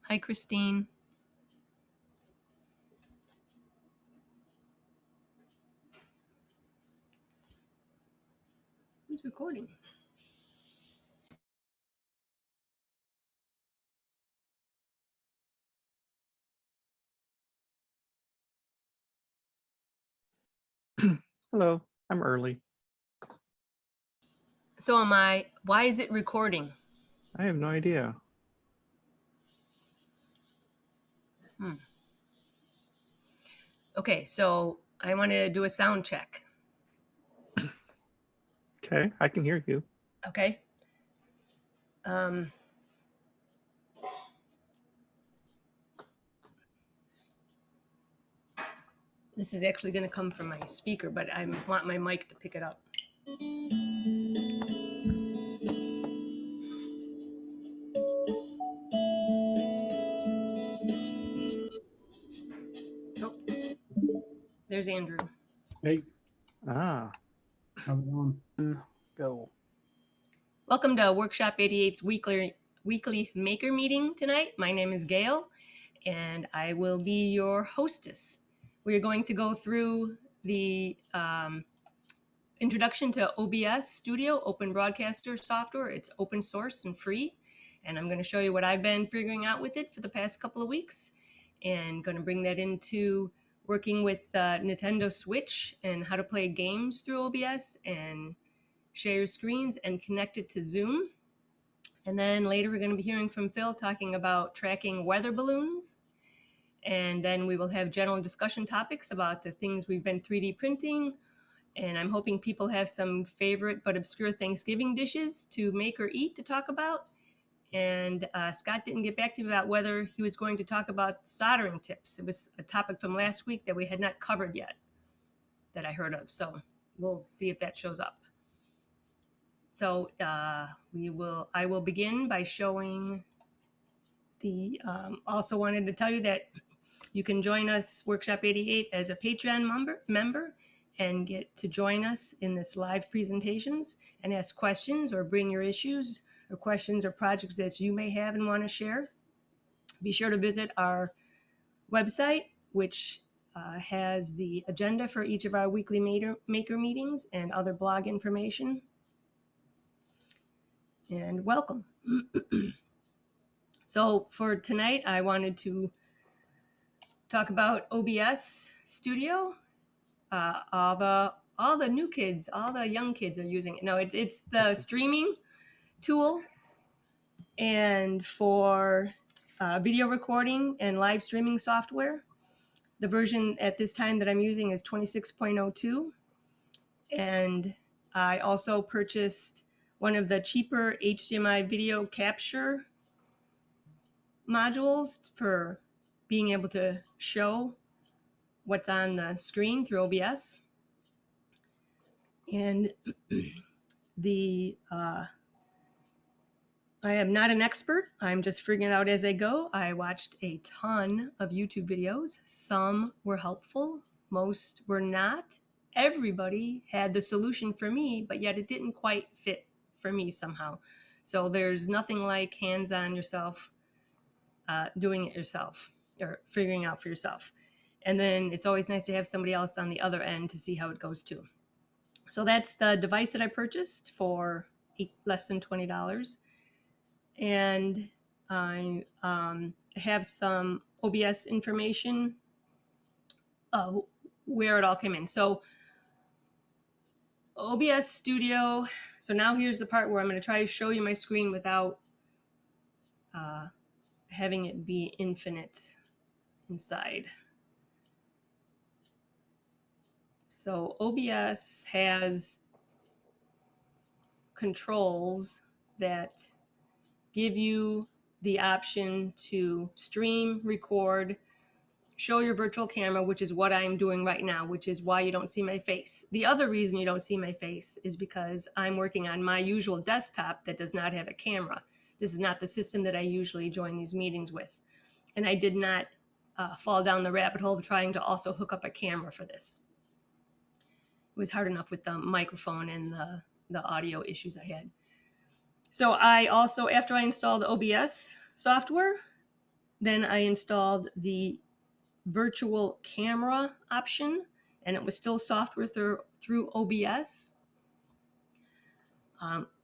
Hi, Christine. Who's recording? Hello, I'm early. So am I. Why is it recording? I have no idea. Okay, so I want to do a sound check. Okay, I can hear you. Okay. This is actually going to come from my speaker, but I want my mic to pick it up. Oh, there's Andrew. Hey, Ah, how's it going? Go. Welcome to Workshop 88's weekly maker meeting tonight. My name is Gail, and I will be your hostess. We're going to go through the introduction to OBS Studio, Open Broadcaster software. It's open source and free. And I'm going to show you what I've been figuring out with it for the past couple of weeks, and going to bring that into working with Nintendo Switch and how to play games through OBS and share your screens and connect it to Zoom. And then later we're going to be hearing from Phil talking about tracking weather balloons. And then we will have general discussion topics about the things we've been 3D printing. And I'm hoping people have some favorite but obscure Thanksgiving dishes to make or eat to talk about. And Scott didn't get back to me about whether he was going to talk about soldering tips. It was a topic from last week that we had not covered yet that I heard of. So we'll see if that shows up. So I will begin by showing the, also wanted to tell you that you can join us, Workshop 88, as a Patreon member and get to join us in this live presentations and ask questions or bring your issues or questions or projects that you may have and want to share. Be sure to visit our website, which has the agenda for each of our weekly maker meetings and other blog information. And welcome. So for tonight, I wanted to talk about OBS Studio. All the new kids, all the young kids are using it. No, it's the streaming tool, and for video recording and live streaming software. The version at this time that I'm using is 26.02, and I also purchased one of the cheaper HDMI video capture modules for being able to show what's on the screen through OBS. And I am not an expert. I'm just figuring it out as I go. I watched a ton of YouTube videos. Some were helpful, most were not. Everybody had the solution for me, but yet it didn't quite fit for me somehow. So there's nothing like hands-on yourself, doing it yourself or figuring out for yourself. And then it's always nice to have somebody else on the other end to see how it goes too. So that's the device that I purchased for less than $20. And I have some OBS information where it all came in. So OBS Studio. So now here's the part where I'm going to try to show you my screen without having it be infinite inside. So OBS has controls that give you the option to stream, record, show your virtual camera, which is what I'm doing right now, which is why you don't see my face. The other reason you don't see my face is because I'm working on my usual desktop that does not have a camera. This is not the system that I usually join these meetings with. And I did not fall down the rabbit hole of trying to also hook up a camera for this. It was hard enough with the microphone and the audio issues I had. So I also, after I installed the OBS software, Then I installed the virtual camera option, and it was still software through OBS.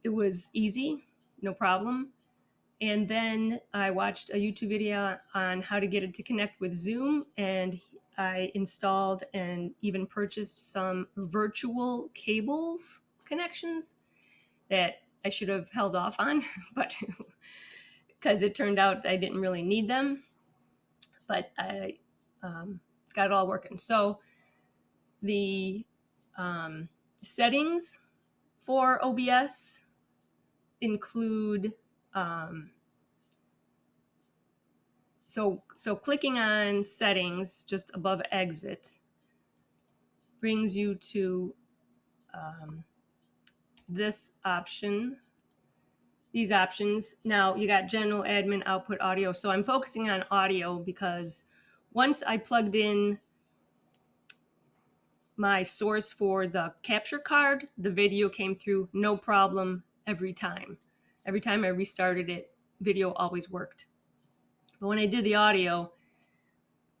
It was easy, no problem. And then I watched a YouTube video on how to get it to connect with Zoom, and I installed and even purchased some virtual cables connections that I should have held off on, but because it turned out I didn't really need them, but I got it all working. So the settings for OBS include so clicking on settings just above exit brings you to this option, these options. Now you got general, admin, output, audio. So I'm focusing on audio because once I plugged in my source for the capture card, the video came through no problem every time. Every time I restarted it, video always worked. But when I did the audio,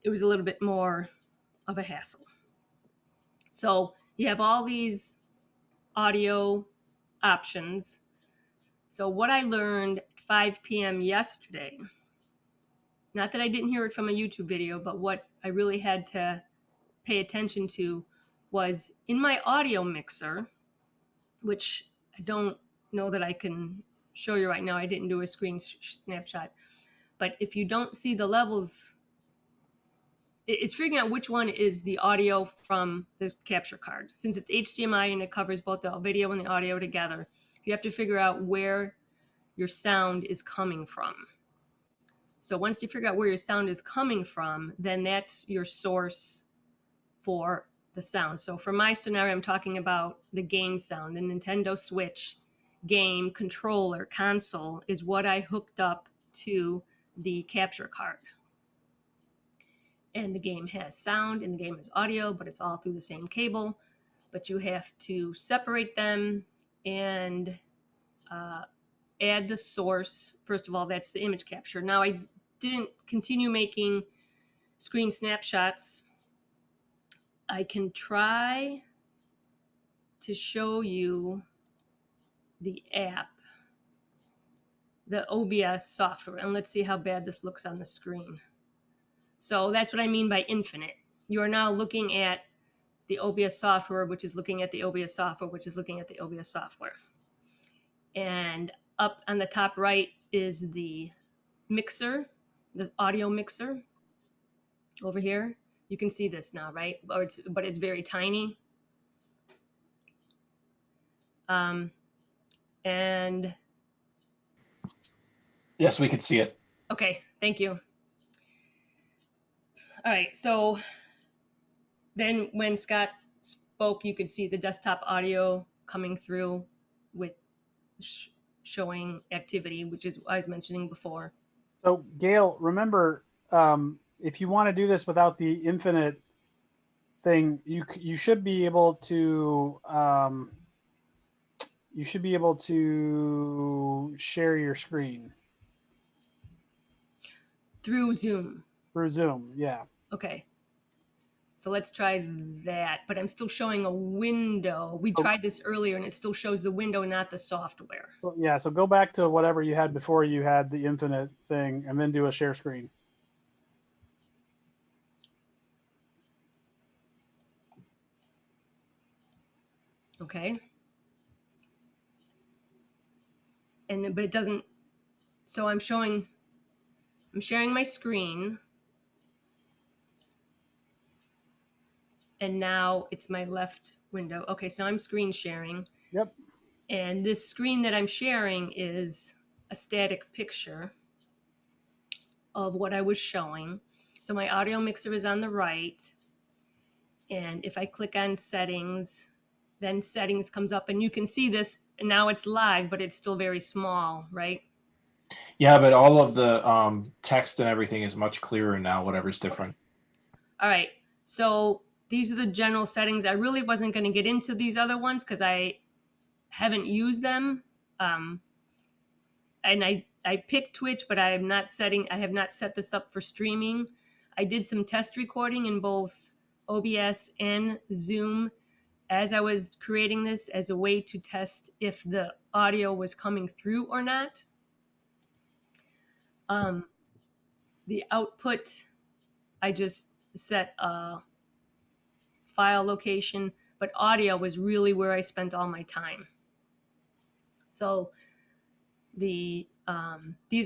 it was a little bit more of a hassle. So you have all these audio options. So what I learned at 5 p.m. yesterday, not that I didn't hear it from a YouTube video, but what I really had to pay attention to was in my audio mixer, which I don't know that I can show you right now. I didn't do a screen snapshot. But if you don't see the levels, it's figuring out which one is the audio from the capture card. Since it's HDMI and it covers both the video and the audio together, you have to figure out where your sound is coming from. So once you figure out where your sound is coming from, then that's your source for the sound. So for my scenario, I'm talking about the game sound. The Nintendo Switch game controller console is what I hooked up to the capture card. And the game has sound and the game has audio, but it's all through the same cable. But you have to separate them and add the source. First of all, that's the image capture. Now I didn't continue making screen snapshots. I can try to show you the app, the OBS software, and let's see how bad this looks on the screen. So that's what I mean by infinite. You are now looking at the OBS software, which is looking at the OBS software, which is looking at the OBS software. And up on the top right is the mixer, the audio mixer over here. You can see this now, right? But it's very tiny. And yes, we could see it. okay, thank you. All right, so then when Scott spoke, you could see the desktop audio coming through with showing activity, which is I was mentioning before. So Gail, remember, if you want to do this without the infinite thing, you should be able to share your screen Through Zoom. through Zoom. Yeah. Okay. So let's try that, but I'm still showing a window. We tried this earlier and it still shows the window, not the software. So, yeah, so go back to whatever you had before you had the infinite thing and then do a share screen. Okay. But it doesn't, so I'm sharing my screen. And now it's my left window. Okay, so I'm screen sharing. Yep. And this screen that I'm sharing is a static picture of what I was showing. So my audio mixer is on the right. And if I click on settings, then settings comes up and you can see this. Now it's live, but it's still very small, right? Yeah, but all of the text and everything is much clearer now, whatever's different. All right, so these are the general settings. I really wasn't going to get into these other ones because I haven't used them. And I I picked Twitch, but I have not set this up for streaming. I did some test recording in both OBS and Zoom as I was creating this as a way to test if the audio was coming through or not. The output, I just set a file location, but audio was really where I spent all my time. So these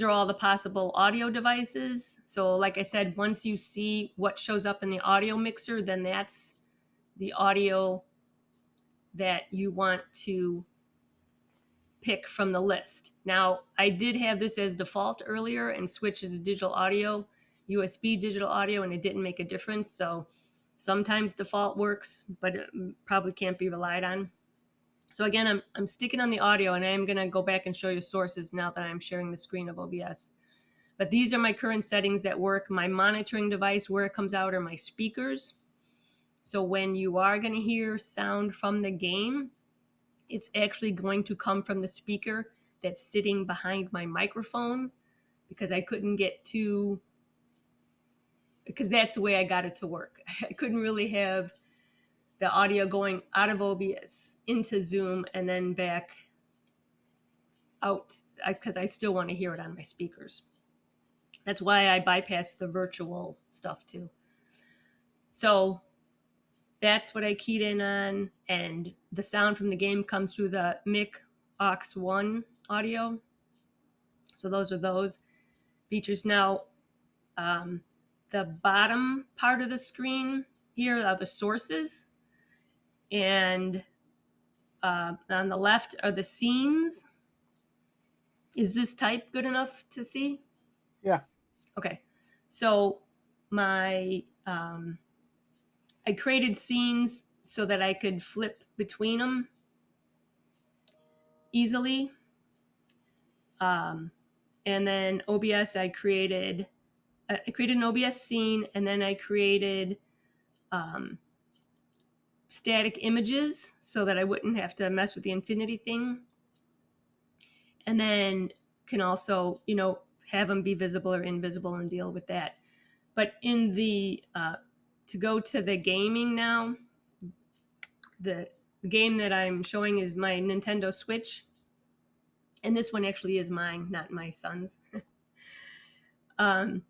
are all the possible audio devices. So like I said, once you see what shows up in the audio mixer, then that's the audio that you want to pick from the list. Now, I did have this as default earlier and switched to digital audio, USB digital audio, and it didn't make a difference. So sometimes default works, but it probably can't be relied on. So again, I'm sticking on the audio, and I am going to go back and show you sources now that I'm sharing the screen of OBS. But these are my current settings that work. My monitoring device, where it comes out, are my speakers. So when you are going to hear sound from the game, it's actually going to come from the speaker that's sitting behind my microphone, because I couldn't get to, because that's the way I got it to work. I couldn't really have the audio going out of OBS into Zoom and then back out, because I still want to hear it on my speakers. That's why I bypassed the virtual stuff too. So that's what I keyed in on, and the sound from the game comes through the mic aux 1 audio. So those are those features. Now, the bottom part of the screen here are the sources, and on the left are the scenes. Is this type good enough to see? Yeah. Okay. So my I created scenes so that I could flip between them easily. And then OBS, I created an OBS scene, and then I created static images so that I wouldn't have to mess with the infinity thing. And then can also, have them be visible or invisible and deal with that. But in the, to go to the gaming now, the game that I'm showing is my Nintendo Switch. And this one actually is mine, not my son's. To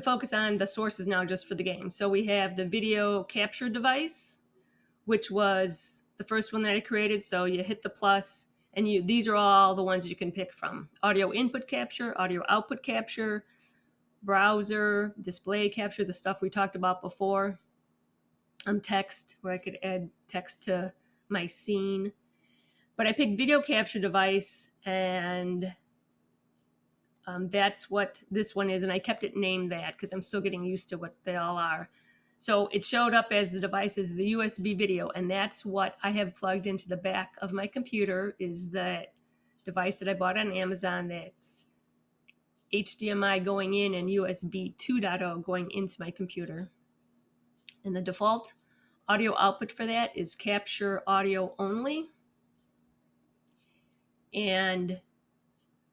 focus on the sources now just for the game. So we have the video capture device, which was the first one that I created. So you hit the plus, and these are all the ones you can pick from. Audio input capture, audio output capture, browser, display capture, the stuff we talked about before. Text, where I could add text to my scene. But I picked video capture device, and that's what this one is. And I kept it named that because I'm still getting used to what they all are. So it showed up as the device is the USB video, and that's what I have plugged into the back of my computer, is that device that I bought on Amazon that's HDMI going in and USB 2.0 going into my computer. And the default audio output for that is capture audio only. And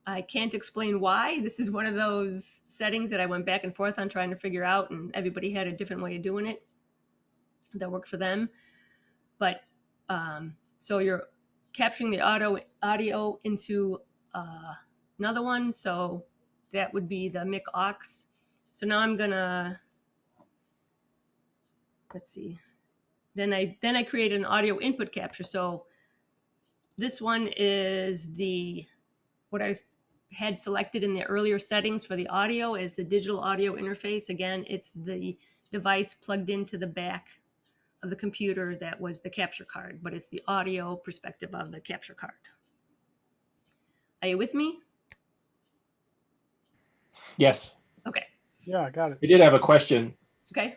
I can't explain why. This is one of those settings that I went back and forth on trying to figure out, and everybody had a different way of doing it that worked for them. But so you're capturing the audio into another one. So that would be the mic aux. So now I'm gonna, let's see. Then I created an audio input capture. So this one is what I had selected in the earlier settings for the audio is the digital audio interface. Again, it's the device plugged into the back of the computer that was the capture card, but it's the audio perspective of the capture card. Are you with me? Yes. Okay. Yeah, I got it. I did have a question. Okay.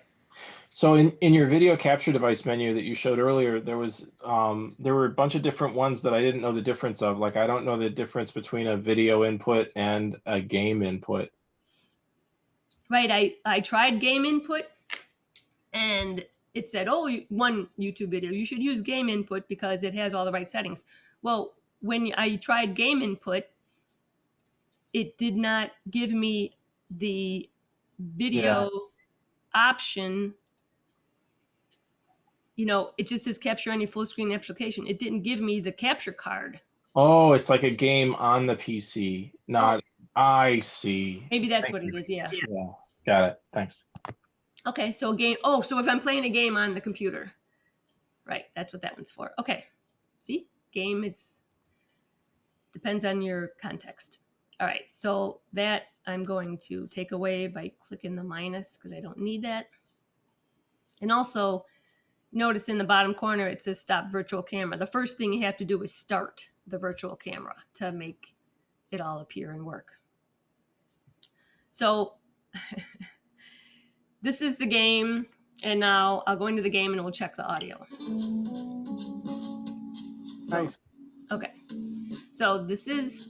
So in your video capture device menu that you showed earlier, there were a bunch of different ones that I didn't know the difference of. Like, I don't know the difference between a video input and a game input. Right. I tried game input, and it said, oh, one YouTube video, you should use game input because it has all the right settings. Well, when I tried game input, it did not give me the video option. You know, it just says capture any full screen application. It didn't give me the capture card. Oh, it's like a game on the PC, not. I see. Maybe that's Thank what you. it is. Yeah. Yeah, got it. Thanks. Okay, so a game. Oh, so if I'm playing a game on the computer, right? That's what that one's for. Okay, see, game. It's depends on your context. All right, so that I'm going to take away by clicking the minus because I don't need that. And also, notice in the bottom corner it says stop virtual camera. The first thing you have to do is start the virtual camera to make it all appear and work. So this is the game, and now I'll go into the game and we'll check the audio. So, Nice. okay, so this is,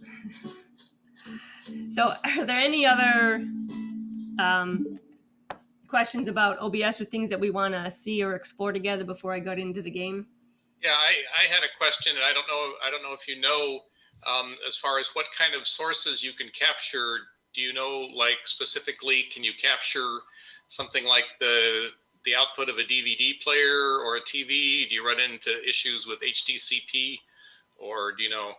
so are there any other questions about OBS or things that we want to see or explore together before I got into the game? Yeah, I had a question, and I don't know if you know, as far as what kind of sources you can capture. Do you know, like specifically, can you capture something like the output of a DVD player or a TV? Do you run into issues with HDCP, or do you know?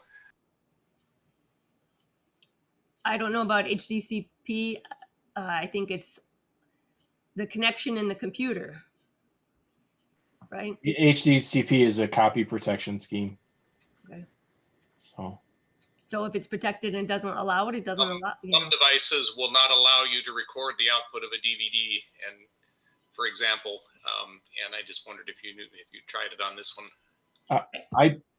I don't know about HDCP. I think it's the connection in the computer, right? HDCP is a copy protection scheme. Okay. So if it's protected and doesn't allow it, it doesn't allow. Some devices will not allow you to record the output of a DVD, and for example, and I just wondered if you knew, if you tried it on this one.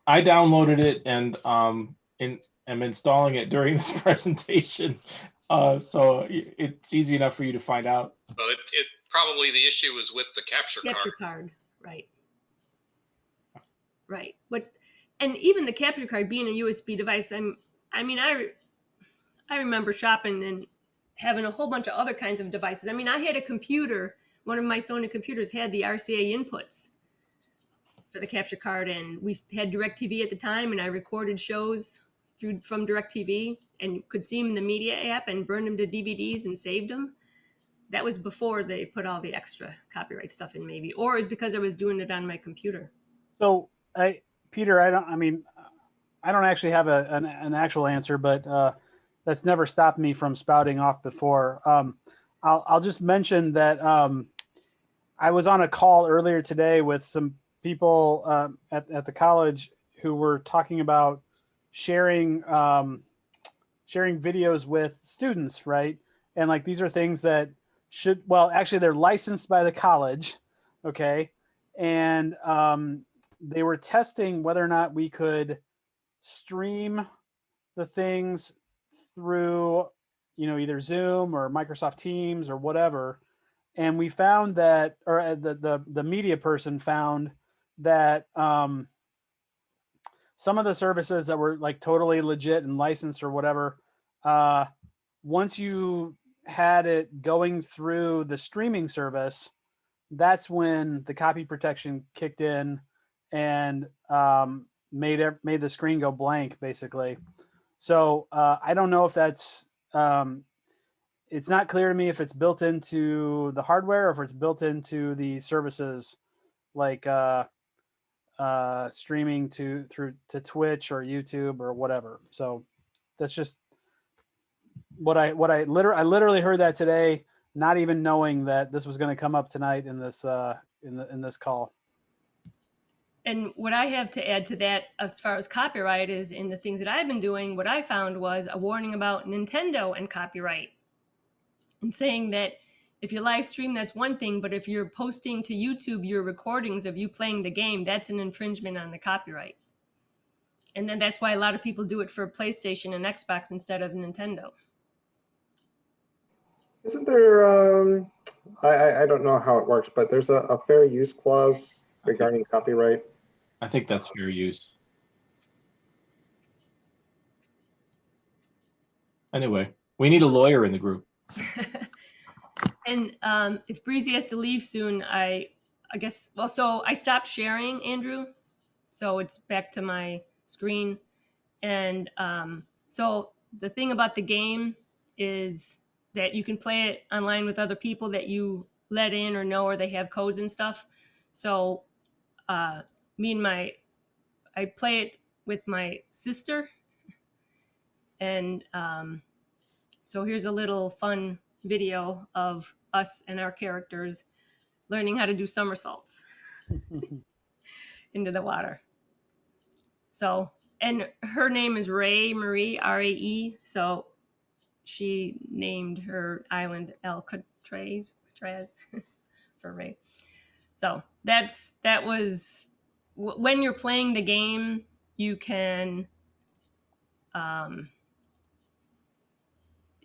I downloaded it and am installing it during this presentation, so it's easy enough for you to find out. Well, it probably the issue is with the capture card, right? Right, but and even the capture card being a USB device, I remember shopping and having a whole bunch of other kinds of devices. I mean, I had a computer. One of my Sony computers had the RCA inputs for the capture card, and we had DirecTV at the time, and I recorded shows from DirecTV and could see them in the media app and burned them to DVDs and saved them. That was before they put all the extra copyright stuff in, maybe, or it's because I was doing it on my computer. So, Peter, I don't actually have an actual answer, but that's never stopped me from spouting off before. I'll just mention that I was on a call earlier today with some people at the college who were talking about sharing videos with students, right? And like these are things that actually they're licensed by the college, okay? And they were testing whether or not we could stream the things through, either Zoom or Microsoft Teams or whatever. And we found that, or the media person found that some of the services that were like totally legit and licensed or whatever, once you had it going through the streaming service, that's when the copy protection kicked in and made the screen go blank, basically. So I don't know if that's, it's not clear to me if it's built into the hardware or if it's built into the services, like streaming to Twitch or YouTube or whatever. So that's just what I literally heard that today, not even knowing that this was going to come up tonight in this in this call. And what I have to add to that as far as copyright is in the things that I've been doing, what I found was a warning about Nintendo and copyright, and saying that if you live stream, that's one thing, but if you're posting to YouTube your recordings of you playing the game, that's an infringement on the copyright. And then that's why a lot of people do it for PlayStation and Xbox instead of Nintendo. Isn't there, I don't know how it works, but there's a fair use clause regarding copyright. I think that's fair use. Anyway, we need a lawyer in the group. And if Breezy has to leave soon, I guess, well, so I stopped sharing, Andrew. So it's back to my screen. And so the thing about the game is that you can play it online with other people that you let in or know, or they have codes and stuff. So I play it with my sister. And so here's a little fun video of us and our characters learning how to do somersaults into the water. So, and her name is Marie, R-A-E. So she named her island Alcatraz for Ray. So that was, when you're playing the game, you can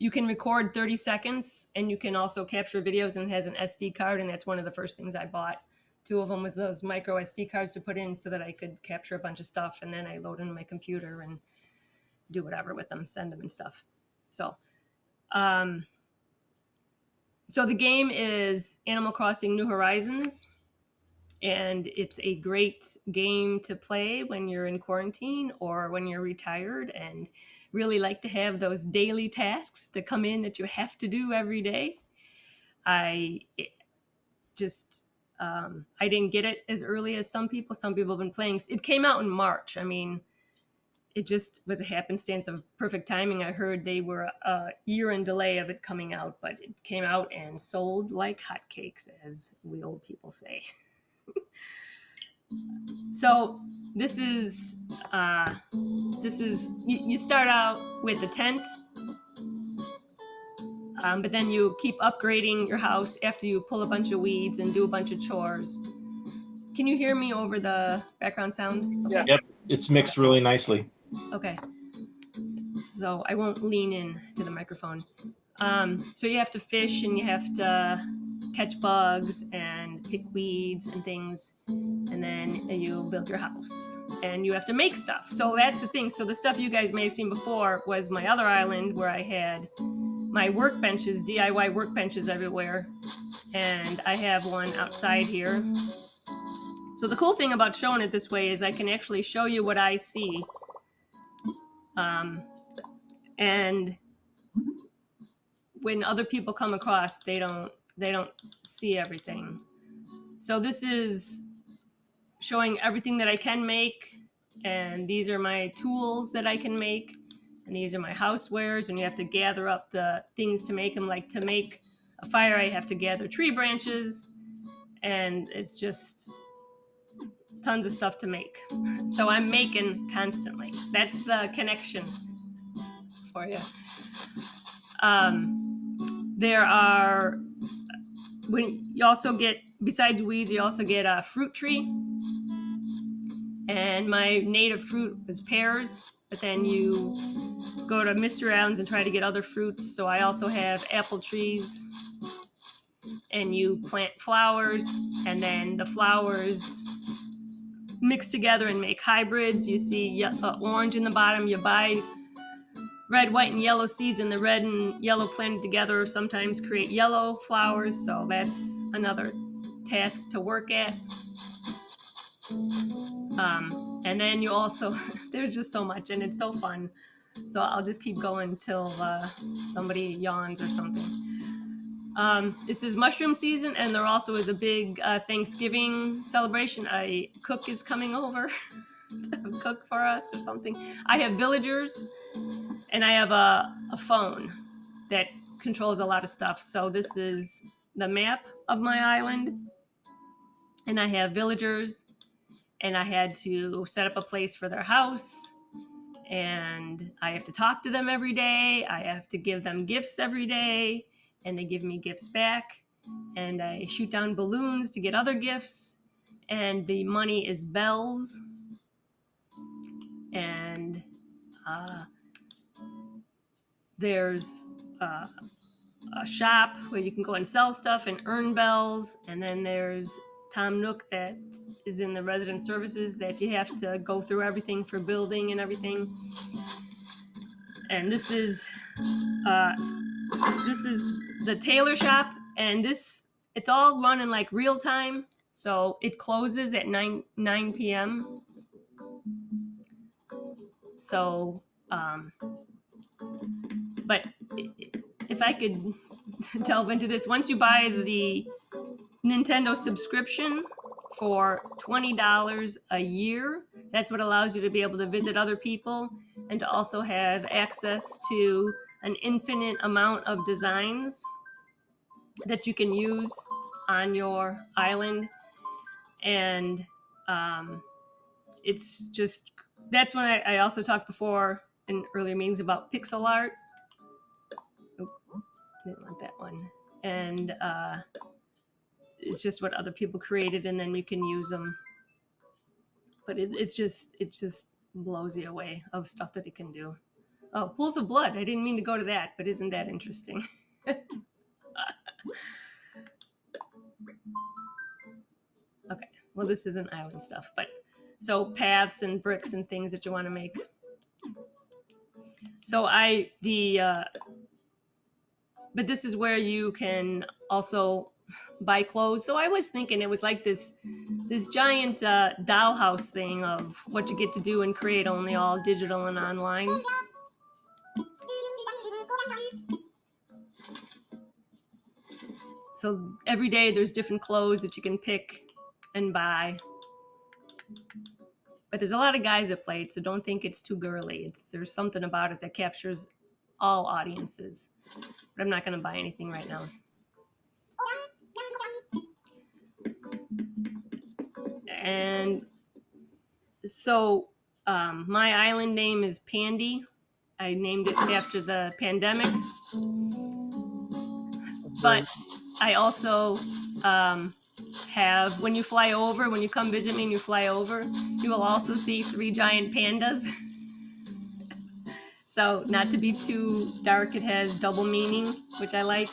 record 30 seconds, and you can also capture videos, and it has an SD card, and that's one of the first things I bought. 2 of them was those micro SD cards to put in so that I could capture a bunch of stuff, and then I load into my computer and do whatever with them, send them and stuff. So so the game is Animal Crossing New Horizons, and it's a great game to play when you're in quarantine or when you're retired and really like to have those daily tasks to come in that you have to do every day. I didn't get it as early as some people. Some people have been playing. It came out in March. I mean, it just was a happenstance of perfect timing. I heard they were a year in delay of it coming out, but it came out and sold like hotcakes, as we old people say. So this is you start out with a tent, but then you keep upgrading your house after you pull a bunch of weeds and do a bunch of chores. Can you hear me over the background sound? Okay. Yep, it's mixed really nicely. Okay. So I won't lean in to the microphone. So you have to fish, and you have to catch bugs and pick weeds and things, and then you build your house, and you have to make stuff. So that's the thing. So the stuff you guys may have seen before was my other island, where I had my workbenches, DIY workbenches everywhere, and I have one outside here. So the cool thing about showing it this way is I can actually show you what I see. And when other people come across, they don't see everything. So this is showing everything that I can make, and these are my tools that I can make, and these are my housewares, and you have to gather up the things to make them. Like to make a fire, I have to gather tree branches, and it's just tons of stuff to make. So I'm making constantly. That's the connection for you. There are, when you also get, besides weeds, you also get a fruit tree. And my native fruit was pears, but then you go to mystery islands and try to get other fruits. So I also have apple trees, and you plant flowers, and then the flowers mix together and make hybrids. You see orange in the bottom. You buy red, white, and yellow seeds, and the red and yellow planted together sometimes create yellow flowers. So that's another task to work at. And then you also, there's just so much, and it's so fun. So I'll just keep going till somebody yawns or something. This is mushroom season, and there also is a big Thanksgiving celebration. A cook is coming over to cook for us or something. I have villagers, and I have a phone that controls a lot of stuff. So this is the map of my island, and I have villagers, and I had to set up a place for their house, and I have to talk to them every day. I have to give them gifts every day, and they give me gifts back, and I shoot down balloons to get other gifts, and the money is bells. And there's a shop where you can go and sell stuff and earn bells, and then there's Tom Nook that is in the resident services that you have to go through everything for building and everything. And this is the tailor shop, and it's all run in like real time. So it closes at 9 p.m. So, but if I could delve into this, once you buy the Nintendo subscription for $20 a year, that's what allows you to be able to visit other people and to also have access to an infinite amount of designs that you can use on your island. And it's just, that's when I also talked before in earlier meetings about pixel art. Oh, didn't want that one. And it's just what other people created, and then you can use them. But it just blows you away of stuff that it can do. Oh, pools of blood. I didn't mean to go to that, but isn't that interesting? Okay, well, this isn't island stuff, but so paths and bricks and things that you want to make. So but this is where you can also buy clothes. So I was thinking it was like this giant dollhouse thing of what you get to do and create, only all digital and online. So every day there's different clothes that you can pick and buy. But there's a lot of guys that play it, so don't think it's too girly. There's something about it that captures all audiences. But I'm not going to buy anything right now. And so my island name is Pandy. I named it after the pandemic. But I also have, when you fly over, when you come visit me and you fly over, you will also see 3 giant pandas. So not to be too dark, it has double meaning, which I like.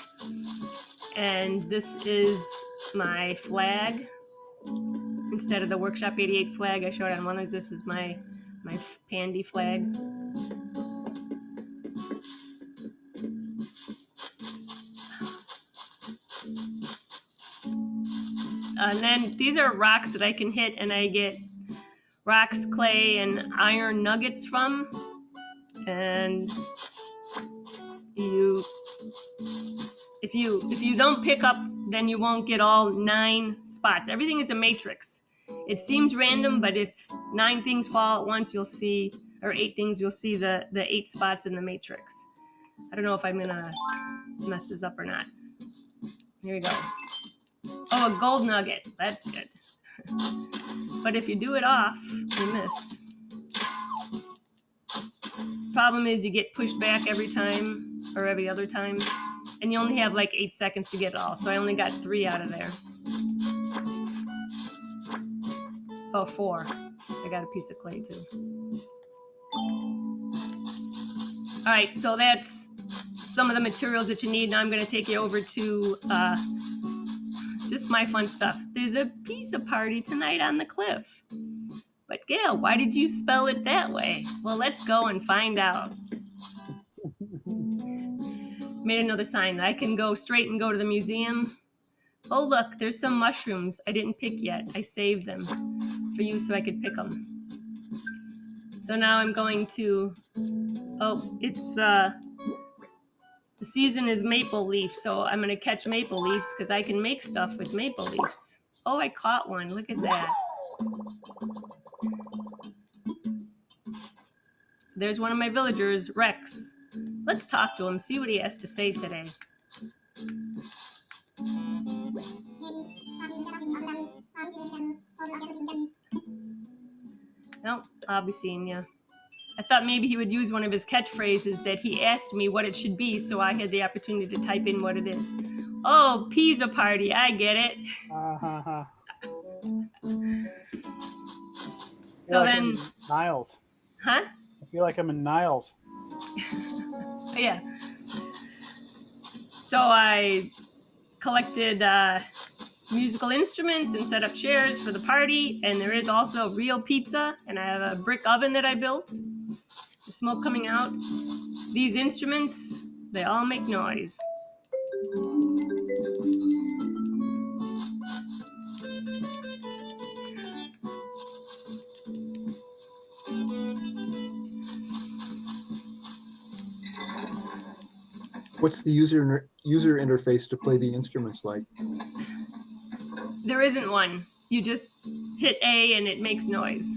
And this is my flag. Instead of the Workshop 88 flag I showed on one of those, this is my Pandy flag. And then these are rocks that I can hit, and I get rocks, clay, and iron nuggets from. And if you don't pick up, then you won't get all 9 spots. Everything is a matrix. It seems random, but if 9 things fall at once, you'll see, or 8 things, you'll see the 8 spots in the matrix. I don't know if I'm gonna mess this up or not. Here we go. Oh, a gold nugget. That's good. But if you do it off, you miss. Problem is you get pushed back every time or every other time, and you only have like 8 seconds to get it all. So I only got 3 out of there. Oh, 4. I got a piece of clay too. All right, so that's some of the materials that you need. Now I'm going to take you over to just my fun stuff. There's a pizza party tonight on the cliff. But Gail, why did you spell it that way? Well, let's go and find out. Made another sign that I can go straight and go to the museum. Oh, look, there's some mushrooms I didn't pick yet. I saved them for you so I could pick them. So now I'm going to, oh, it's, the season is maple leaf, so I'm going to catch maple leaves because I can make stuff with maple leaves. Oh, I caught one. Look at that. There's one of my villagers, Rex. Let's talk to him, see what he has to say today. Nope, I'll be seeing you. I thought maybe he would use one of his catchphrases that he asked me what it should be, so I had the opportunity to type in what it is. Oh, pizza party, I get it. So like then, Niles. huh? I feel like I'm in Niles. Yeah. So I collected musical instruments and set up chairs for the party, and there is also real pizza, and I have a brick oven that I built. The smoke coming out. These instruments, they all make noise. What's the user interface to play the instruments like? There isn't one. You just hit A and it makes noise.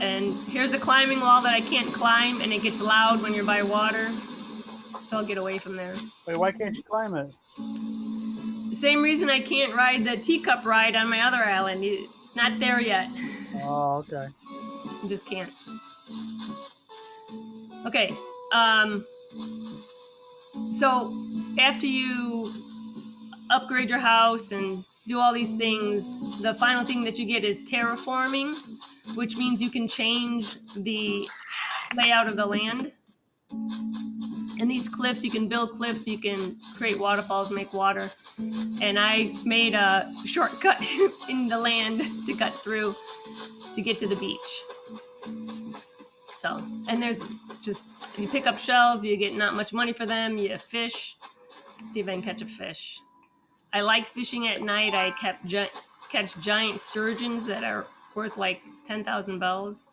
And here's a climbing wall that I can't climb, and it gets loud when you're by water. So I'll get away from there. Wait, why can't you climb it? The same reason I can't ride the teacup ride on my other island. It's not there yet. Oh, okay. I just can't. Okay. So after you upgrade your house and do all these things, the final thing that you get is terraforming, which means you can change the layout of the land. And these cliffs, you can build cliffs, you can create waterfalls, make water. And I made a shortcut in the land to cut through to get to the beach. So, and there's just, you pick up shells, you get not much money for them, you fish. Let's see if I can catch a fish. I like fishing at night. I catch giant sturgeons that are worth like 10,000 bells.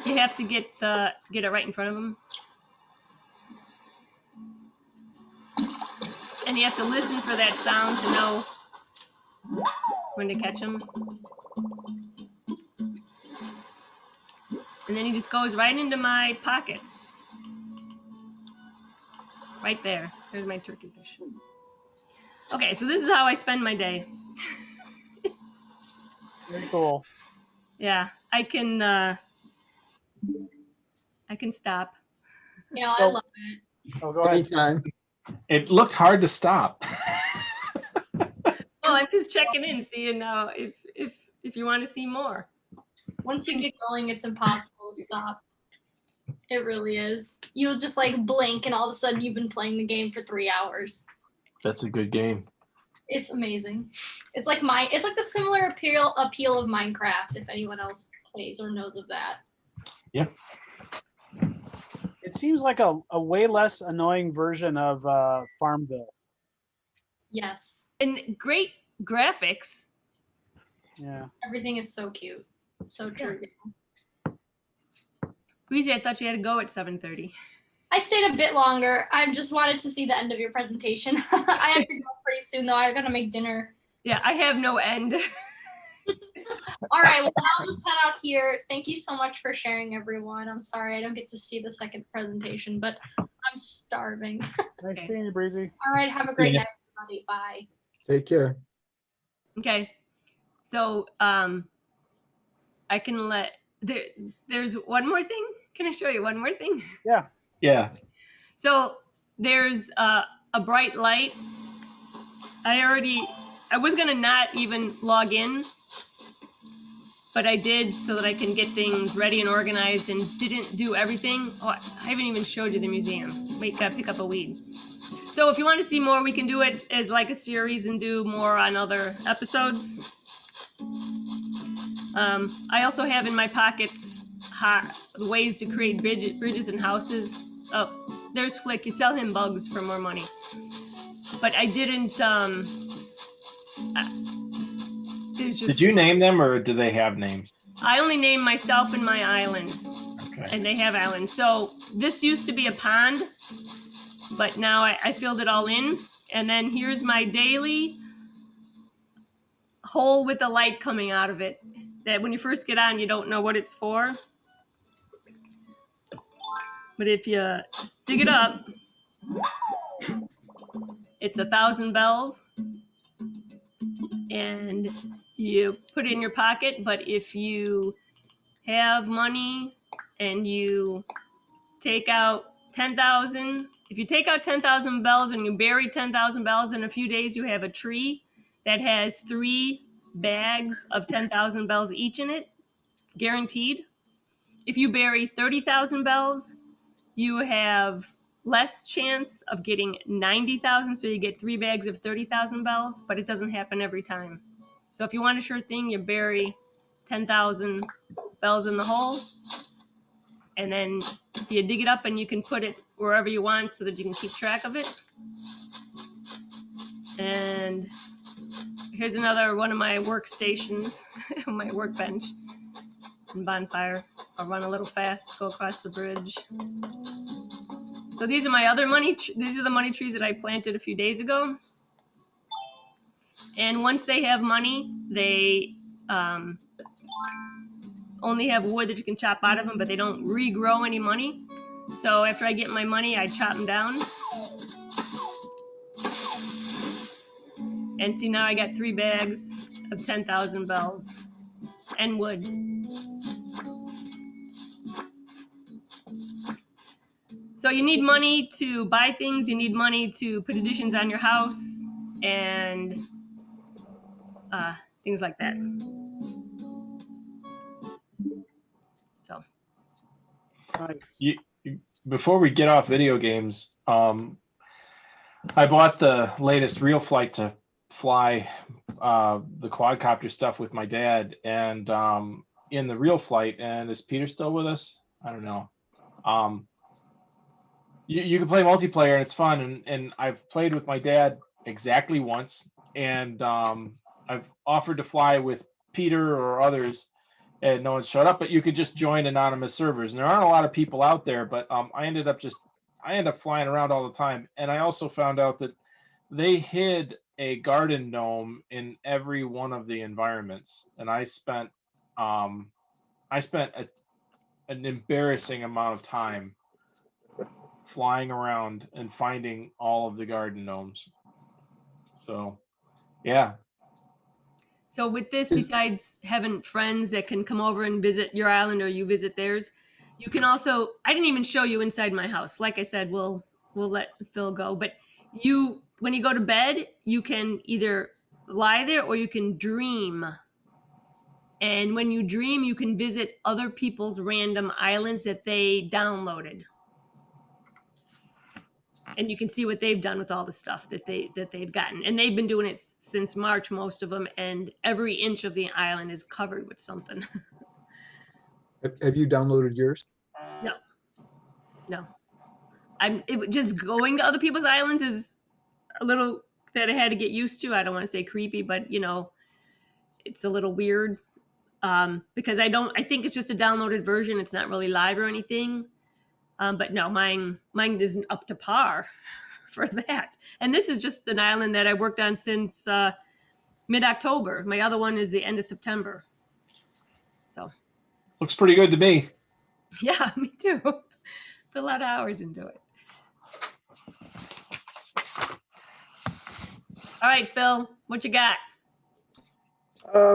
You have to get it right in front of them. And you have to listen for that sound to know when to catch them. And then he just goes right into my pockets. Right there. There's my turkey fish. Okay, so this is how I spend my day. Very cool. Yeah, I can stop. Yeah, I love it. Oh, go ahead. Anytime. It looked hard to stop. Well, I'm just checking in, seeing if you want to see more. Once you get going, it's impossible to stop. It really is. You'll just like blink and all of a sudden you've been playing the game for 3 hours. That's a good game. It's amazing. It's like the similar appeal of Minecraft, if anyone else plays or knows of that. Yep. It seems like a way less annoying version of Farmville. Yes. And great graphics. Yeah. Everything is so cute. So true. Breezy, I thought you had to go at 7:30. I stayed a bit longer. I just wanted to see the end of your presentation. I have to go pretty soon, though. I gotta make dinner. Yeah, I have no end. All right, well, I'll just head out here. Thank you so much for sharing, everyone. I'm sorry I don't get to see the second presentation, but I'm starving. Nice seeing you, Breezy. All right, have a great night, everybody. Bye. Take care. Okay, so I can there's one more thing. Can I show you one more thing? Yeah. Yeah. So there's a bright light. I was gonna not even log in, but I did so that I can get things ready and organized and didn't do everything. Oh, I haven't even showed you the museum. Wait, gotta pick up a weed. So if you want to see more, we can do it as like a series and do more on other episodes. I also have in my pockets ways to create bridges and houses. Oh, there's Flick. You sell him bugs for more money. But I didn't. There's just. Did you name them or do they have names? I only named myself and my island, Okay. and they have islands. So this used to be a pond, but now I filled it all in. And then here's my daily hole with a light coming out of it. That when you first get on, you don't know what it's for. But if you dig it up, it's 1,000 bells. And you put it in your pocket. But if you have money and you take out 10,000, if you take out 10,000 bells and you bury 10,000 bells, in a few days you have a tree that has 3 bags of 10,000 bells each in it, guaranteed. If you bury 30,000 bells, you have less chance of getting 90,000, so you get 3 bags of 30,000 bells, but it doesn't happen every time. So if you want a sure thing, you bury 10,000 bells in the hole, and then you dig it up and you can put it wherever you want so that you can keep track of it. And here's another one of my workstations, my workbench and bonfire. I'll run a little fast, go across the bridge. So these are my other these are the money trees that I planted a few days ago. And once they have money, they only have wood that you can chop out of them, but they don't regrow any money. So after I get my money, I chop them down. And see, now I got 3 bags of 10,000 bells and wood. So you need money to buy things, you need money to put additions on your house, and things like that. So. Nice. Before we get off video games, I bought the latest Real Flight to fly the quadcopter stuff with my dad, and in the Real Flight, and is Peter still with us? I don't know. You can play multiplayer and it's fun, and I've played with my dad exactly once, and I've offered to fly with Peter or others, and no one showed up. But you could just join anonymous servers, and there aren't a lot of people out there. But I end up flying around all the time, and I also found out that they hid a garden gnome in every one of the environments, and I spent an embarrassing amount of time flying around and finding all of the garden gnomes. So, yeah. So with this, besides having friends that can come over and visit your island or you visit theirs, you can also, I didn't even show you inside my house. Like I said, we'll let Phil go, but when you go to bed, you can either lie there or you can dream. And when you dream, you can visit other people's random islands that they downloaded. And you can see what they've done with all the stuff that they've gotten. And they've been doing it since March, most of them, and every inch of the island is covered with something. Have you downloaded yours? No. Just going to other people's islands is a little that I had to get used to. I don't want to say creepy, but it's a little weird because I think it's just a downloaded version. It's not really live or anything. But no, mine isn't up to par for that. And this is just an island that I worked on since mid-October. My other one is the end of September. So Looks pretty good to me. yeah, me too. Put a lot of hours into it. All right, Phil, what you got? I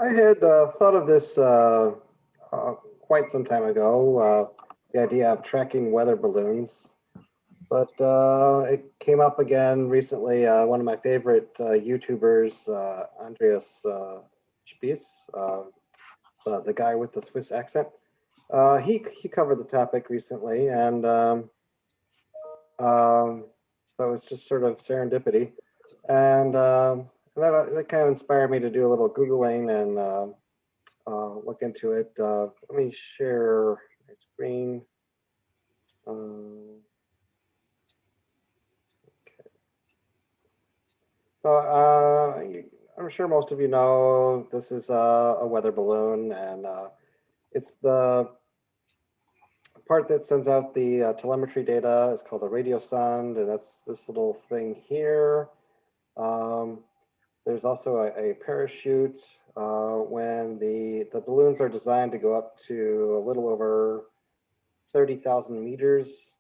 had thought of this quite some time ago, the idea of tracking weather balloons, but it came up again recently. One of my favorite YouTubers, Andreas Spies, the guy with the Swiss accent, he covered the topic recently, and so it was just sort of serendipity, and that kind of inspired me to do a little Googling and look into it. Let me share my screen. Okay. So I'm sure most of you know this is a weather balloon, and it's the part that sends out the telemetry data. Is called a radiosonde, and that's this little thing here. There's also a parachute when the balloons are designed to go up to a little over 30,000 meters,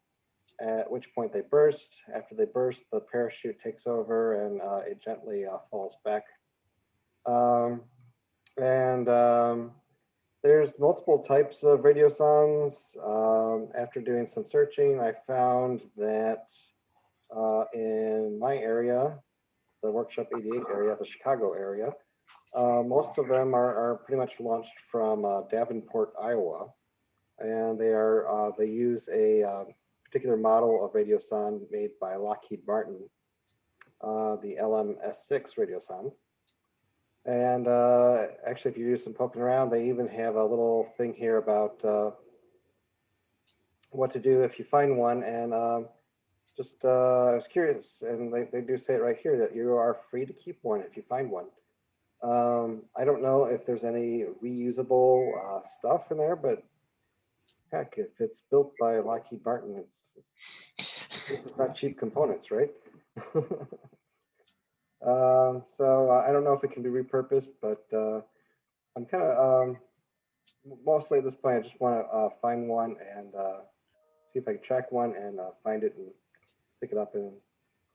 at which point they burst. After they burst, the parachute takes over and it gently falls back. There's multiple types of radiosondes. After doing some searching, I found that in my area, the Workshop 88 area, the Chicago area, most of them are pretty much launched from Davenport, Iowa, and they use a particular model of radiosonde made by Lockheed Martin, the LMS6 radiosonde. And actually, if you do some poking around, they even have a little thing here about what to do if you find one. And I was curious, and they do say it right here that you are free to keep one if you find one. I don't know if there's any reusable stuff in there, but heck, if it's built by Lockheed Martin, it's not cheap components, right? So I don't know if it can be repurposed, but I'm kind of mostly at this point, I just want to find one and see if I can track one and find it and pick it up and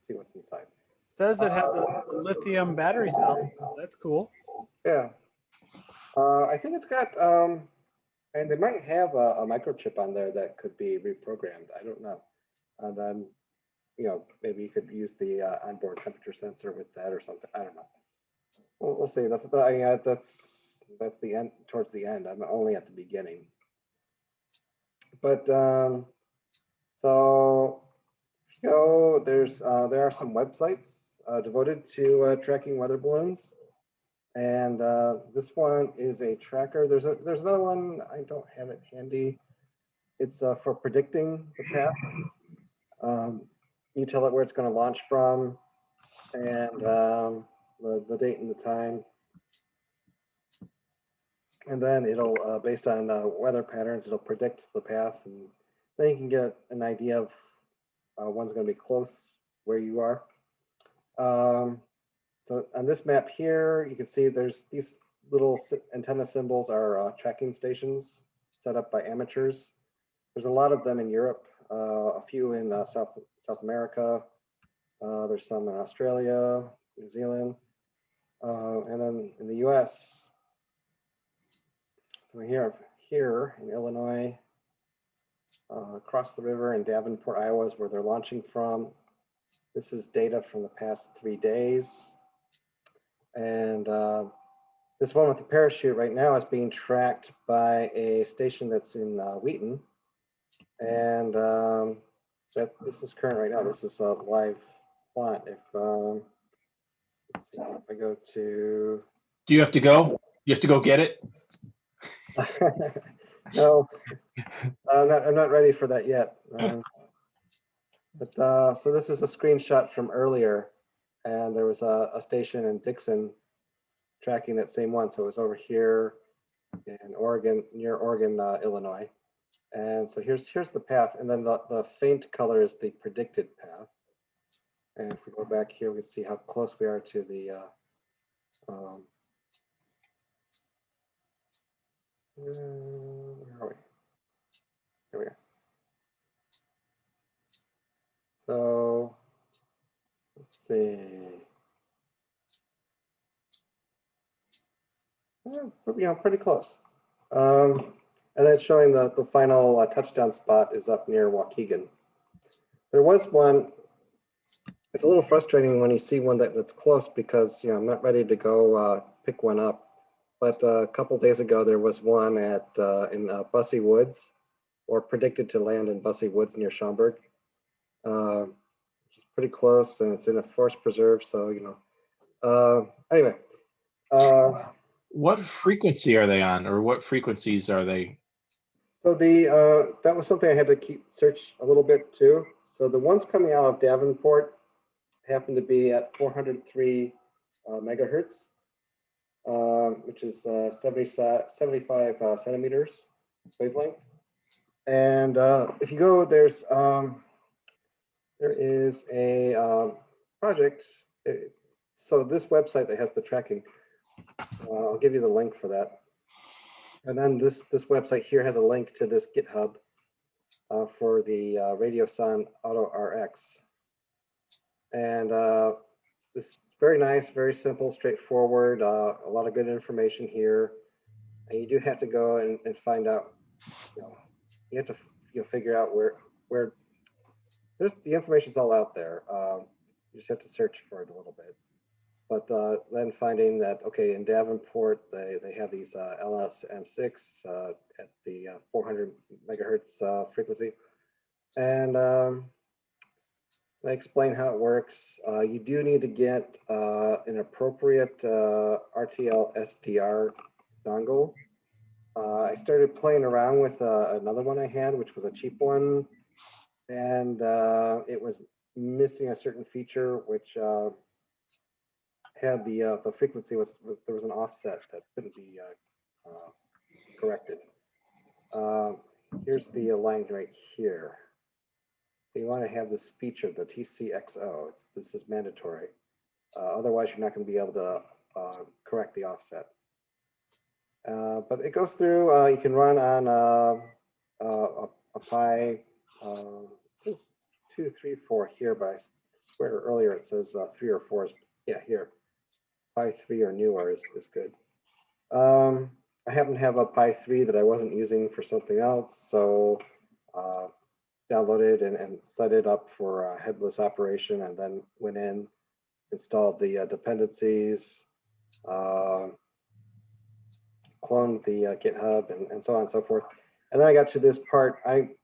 see what's inside. Says it has a lithium battery cell. That's cool. Yeah. I think it's got, and they might have a microchip on there that could be reprogrammed. I don't know. And then, you know, maybe you could use the onboard temperature sensor with that or something. I don't know. We'll see. That's the end, towards the end. I'm only at the beginning. But so you know, there are some websites devoted to tracking weather balloons, and this one is a tracker. There's another one. I don't have it handy. It's for predicting the path. You tell it where it's going to launch from, and the date and the time, and then it'll based on weather patterns, it'll predict the path, and then you can get an idea of one's going to be close where you are. So on this map here, you can see there's these little antenna symbols are tracking stations set up by amateurs. There's a lot of them in Europe, a few in South America. There's some in Australia, New Zealand, and then in the US. So here in Illinois, across the river in Davenport, Iowa is where they're launching from. This is data from the past 3 days. And this one with the parachute right now is being tracked by a station that's in Wheaton. And this is current right now. This is a live plot. If let's see, if I go to. Do you have to go? You have to go get it? No, I'm not ready for that yet. But so this is a screenshot from earlier, and there was a station in Dixon tracking that same one. So it was over here in Oregon, near Oregon, Illinois. And so here's the path, and then the faint color is the predicted path. And if we go back here, we can see how close we are to the where are we? Here we are. So let's see. Yeah, pretty close. And then showing the final touchdown spot is up near Waukegan. There was one. It's a little frustrating when you see one that's close because I'm not ready to go pick one up. But a couple days ago there was one at in Bussey Woods, or predicted to land in Bussey Woods near Schaumburg. Which is pretty close, and it's in a forest preserve. So anyway. What frequency are they on, or what frequencies are they? So that was something I had to search a little bit too. So the ones coming out of Davenport happen to be at 403 megahertz, which is 75 centimeters wavelength. And if you go, there is a project. So this website that has the tracking, I'll give you the link for that. And then this website here has a link to this GitHub for the Radioson Auto RX. And this is very nice, very simple, straightforward, a lot of good information here. And you do have to go and find out, you have to figure out where the information's all out there. You just have to search for it a little bit. But then finding that, okay, in Davenport, they have these LSM6 at the 400 megahertz frequency. And they explain how it works. You do need to get an appropriate RTL SDR dongle. I started playing around with another one I had, which was a cheap one. And it was missing a certain feature, which had the frequency was there was an offset that couldn't be corrected. Here's the line right here. So you want to have this feature, the TCXO. This is mandatory. Otherwise, you're not going to be able to correct the offset. But it goes through. You can run on a Pi. It says 2, 3, 4 here, but I swear earlier it says 3 or 4 is, yeah, here. Pi 3 or newer is good. I happen to have a Pi 3 that I wasn't using for something else, so downloaded and set it up for a headless operation, and then went in, installed the dependencies, cloned the GitHub, and so on and so forth. And then I got to this part. I'm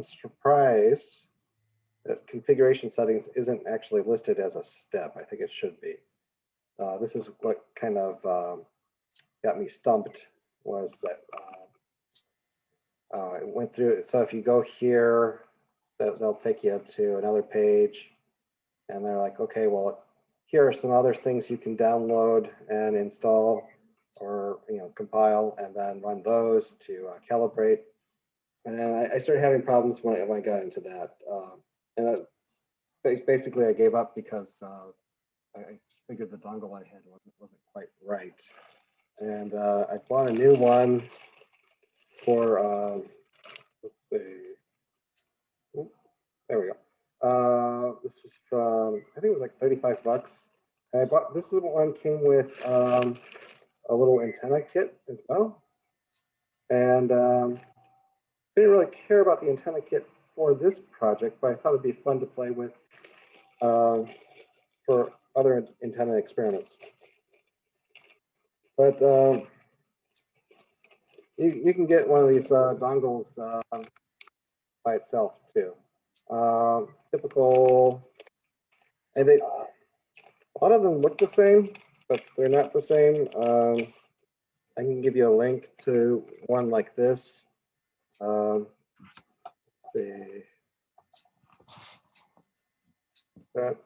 surprised that configuration settings isn't actually listed as a step. I think it should be. This is what kind of got me stumped, was that it went through it. So if you go here, they'll take you to another page, and they're like, okay, well, here are some other things you can download and install, or compile, and then run those to calibrate. And then I started having problems when I got into that, and basically I gave up because I figured the dongle I had wasn't quite right, and I bought a new one for let's see. Oop, there we go. This was from, I think it was like 35 bucks. I bought, this one came with a little antenna kit as well. And didn't really care about the antenna kit for this project, but I thought it'd be fun to play with for other antenna experiments. But you can get one of these dongles by itself too. Typical, and a lot of them look the same, but they're not the same. I can give you a link to one like this. Let's see that,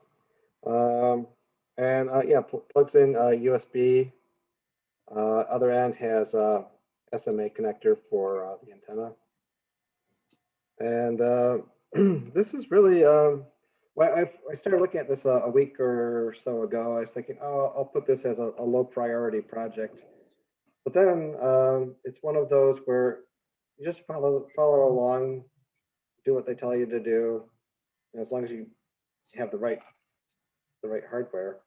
and yeah, plugs in USB. Other end has a SMA connector for the antenna, and this is really. Well, I started looking at this a week or so ago. I was thinking, oh, I'll put this as a low priority project. But then it's one of those where you just follow along, do what they tell you to do, and as long as you have the right hardware,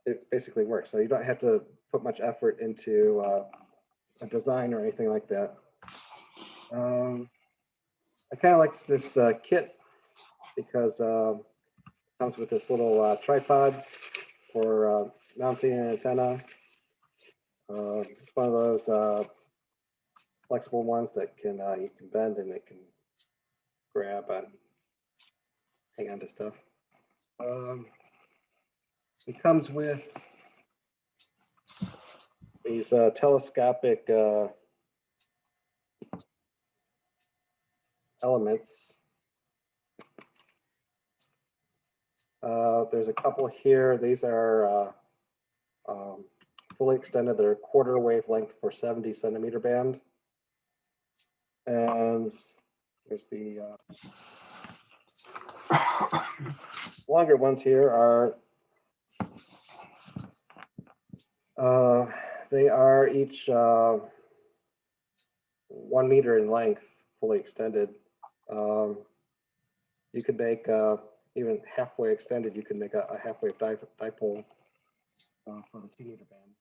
it basically works. So you don't have to put much effort into a design or anything like that. I kind of like this kit because it comes with this little tripod for mounting an antenna. It's one of those flexible ones that can you can bend and it can grab and hang on to stuff. It comes with these telescopic elements. There's a couple here. These are fully extended. They're quarter wavelength for 70 centimeter band. And there's the longer ones here are, they are each 1 meter in length, fully extended. You could make even halfway extended, you could make a half-wave dipole for the 2 meter band.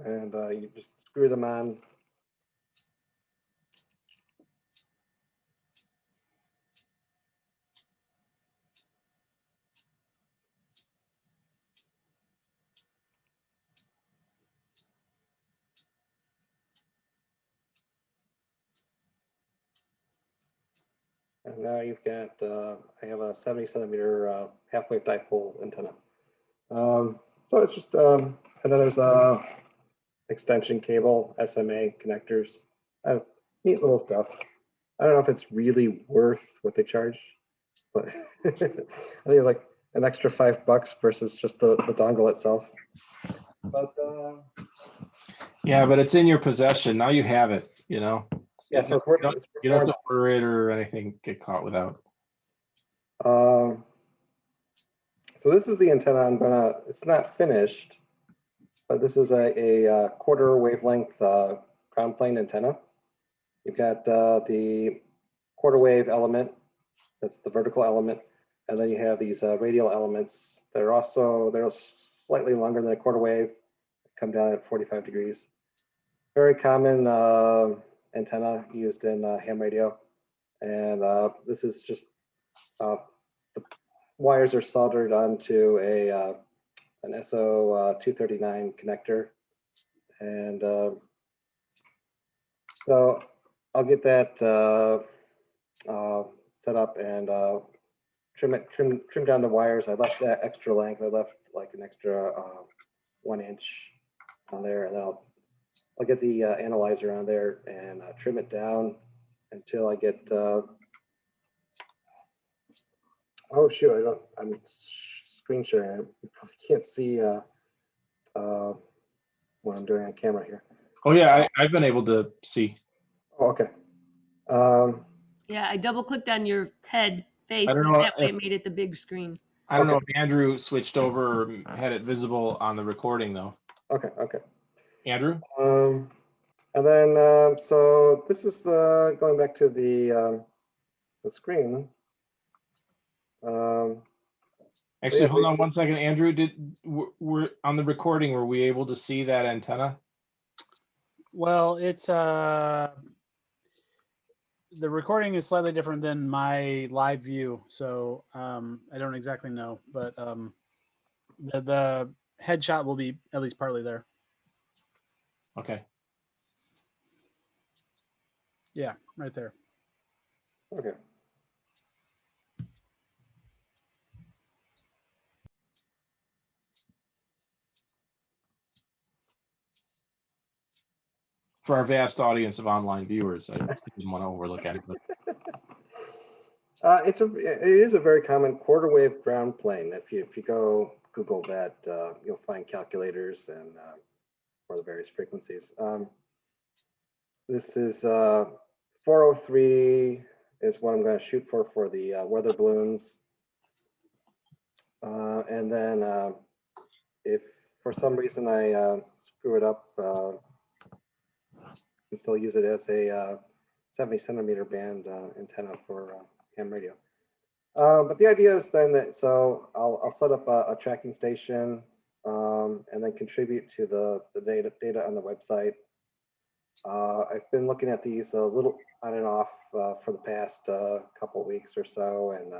And you just screw them on. And now you've got, I have a 70 centimeter half-wave dipole antenna. So it's just, and then there's a extension cable, SMA connectors. Neat little stuff. I don't know if it's really worth what they charge. but I think it's like an extra $5 versus just the dongle itself. But Yeah, but it's in your possession. Now you have it, you know. yeah, so it's worth it. You don't have to order it or anything, get caught without. So this is the antenna I'm gonna, it's not finished, but this is a quarter wavelength ground plane antenna. You've got the quarter wave element, that's the vertical element, and then you have these radial elements that are also, they're slightly longer than a quarter wave, come down at 45 degrees. Very common antenna used in ham radio. And this is just, the wires are soldered onto an SO239 connector. And so I'll get that set up and trim down the wires. I left that extra length. I left like an extra 1 inch on there, and then I'll get the analyzer on there and trim it down until I get. Oh shoot! I'm screen sharing. You probably can't see what I'm doing on camera here. Oh yeah, I've been able to see. Oh, okay. Yeah, I double clicked on your head face. I don't And know that way if- it made it the big screen. I don't know if Andrew switched over or had it visible on the recording though. Okay. Okay. Andrew? And then so this is going back to the screen. Actually, yeah, hold on 1 second. Andrew, we're on the recording, were we able to see that antenna? Well, it's the recording is slightly different than my live view, so I don't exactly know, but the headshot will be at least partly there. Okay. Yeah, right there. Okay. For our vast audience of online viewers, I didn't want to overlook it. But... it is a very common quarter wave ground plane. If you go Google that, you'll find calculators and for the various frequencies. This is 403 is what I'm going to shoot for the weather balloons. And then if for some reason I screw it up, you can still use it as a 70 centimeter band antenna for ham radio. But the idea is then that, so I'll set up a tracking station and then contribute to the data on the website. I've been looking at these a little on and off for the past couple weeks or so, and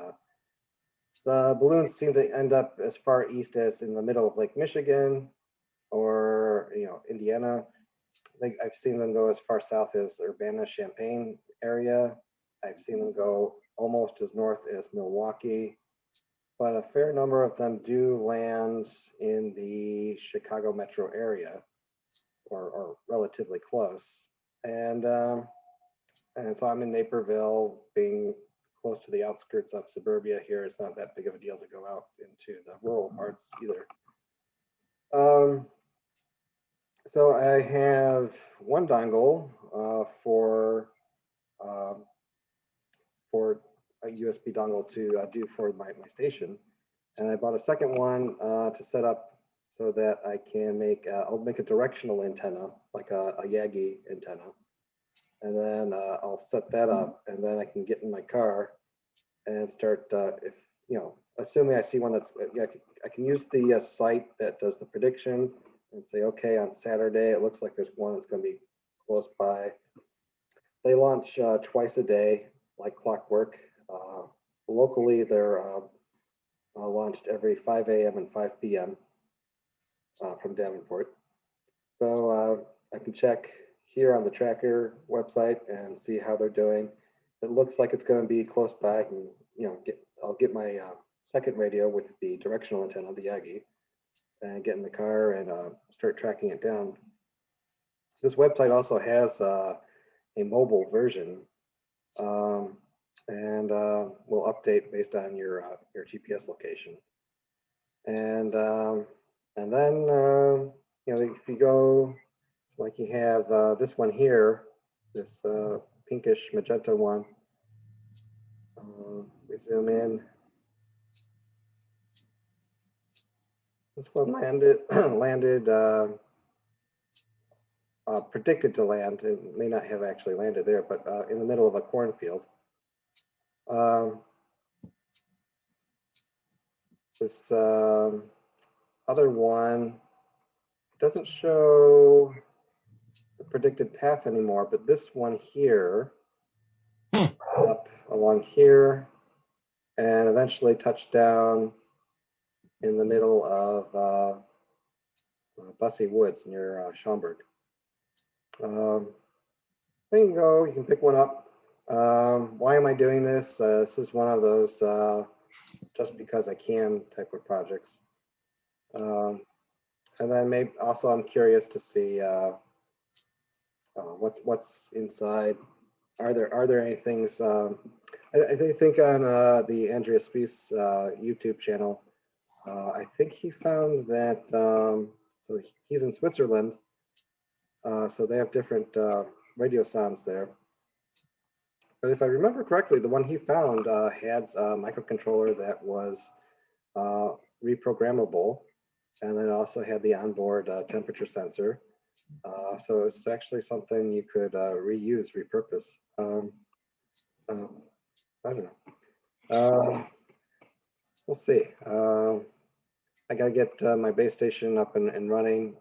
the balloons seem to end up as far east as in the middle of Lake Michigan or Indiana. I think I've seen them go as far south as Urbana-Champaign area. I've seen them go almost as north as Milwaukee, but a fair number of them do land in the Chicago metro area or relatively close. And so I'm in Naperville, being close to the outskirts of suburbia here. It's not that big of a deal to go out into the rural parts either. So I have one dongle for a USB dongle to do for my station, and I bought a second one to set up so that I can I'll make a directional antenna, like a Yagi antenna, and then I'll set that up, and then I can get in my car and start assuming I see one that's I can use the site that does the prediction and say, okay, on Saturday, it looks like there's one that's going to be close by. They launch twice a day, like clockwork. Locally, they're launched every 5 a.m. and 5 p.m. From Davenport. So I can check here on the tracker website and see how they're doing. It looks like it's going to be close by. I can, I'll get my second radio with the directional antenna, the Yagi, and get in the car and start tracking it down. This website also has a mobile version. and will update based on your GPS location. And then you know, if you go, like you have this one here, this pinkish magenta one. We zoom in. This one landed predicted to land. It may not have actually landed there, but in the middle of a cornfield. This other one doesn't show the predicted path anymore, but this one here, up along here, and eventually touched down in the middle of Bussy Woods near Schaumburg. There you go, you can pick one up. Why am I doing this? This is one of those just because I can type of projects. And then maybe also I'm curious to see what's inside. Are there any things? I think on the Andrea Spies YouTube channel, I think he found that so he's in Switzerland, so they have different radio sounds there. But if I remember correctly, the one he found had a microcontroller that was reprogrammable, and then it also had the onboard temperature sensor. So it's actually something you could reuse, repurpose. I don't know. We'll see. I got to get my base station up and running.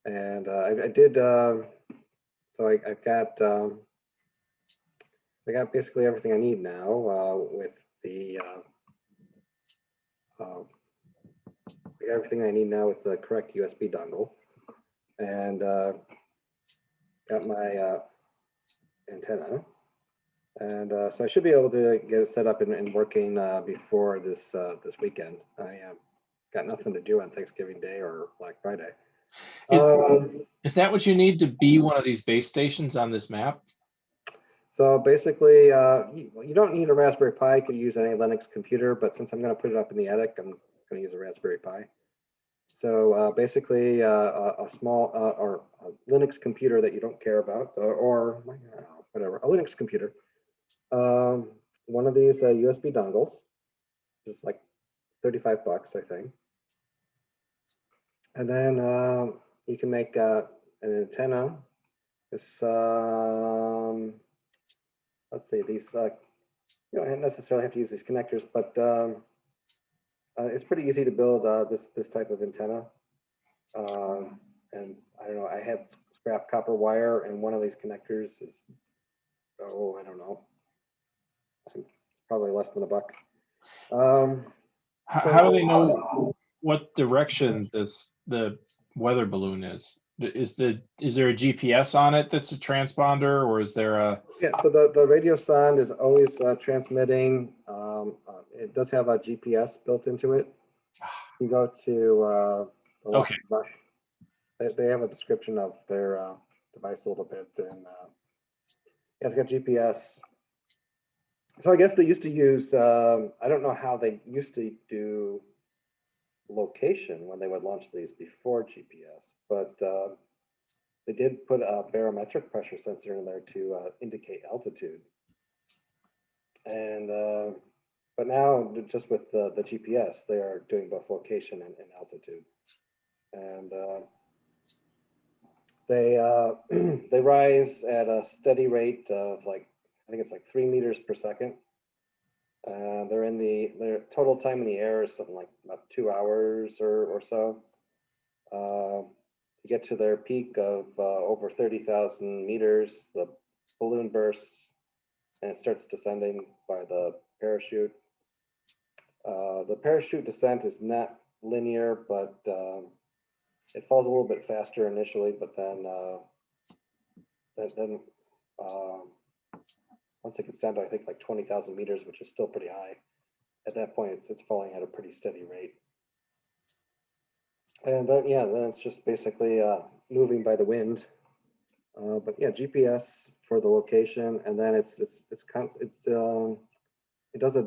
And I did, so I've got, I got basically everything I need now with the, I got everything I need now with the correct USB dongle. And got my antenna. And so I should be able to get it set up and working before this this weekend. I got nothing to do on Thanksgiving Day or Black Friday. Is that what you need to be one of these base stations on this map? So basically, you don't need a Raspberry Pi. You could use any Linux computer, but since I'm going to put it up in the attic, I'm going to use a Raspberry Pi. So basically, a small or a Linux computer that you don't care about, or whatever, a Linux computer. One of these USB dongles, just like 35 bucks, I think. And then you can make an antenna. This, let's see, these, you don't necessarily have to use these connectors, but it's pretty easy to build this type of antenna. And I don't know, I had scrap copper wire, and one of these connectors is, oh, I don't know, probably less than $1. How do they know what direction the weather balloon is? Is there a GPS on it that's a transponder, or is there a? Yeah, so the radio sound is always transmitting. It does have a GPS built into it. You go to the Okay. They have a description of their device a little bit, and yeah, it's got GPS. So I guess they used to use, I don't know how they used to do location when they would launch these before GPS, but they did put a barometric pressure sensor in there to indicate altitude. And but now just with the GPS, they are doing both location and altitude. And they they rise at a steady rate of like, I think it's like 3 meters per second. Their total time in the air is something like about 2 hours or so. To get to their peak of over 30,000 meters, the balloon bursts and it starts descending by the parachute. The parachute descent is not linear, but it falls a little bit faster initially, but then once it gets down to, I think, like 20,000 meters, which is still pretty high, at that point it's falling at a pretty steady rate. And then, yeah, then it's just basically moving by the wind. But yeah, GPS for the location, and then it does a, I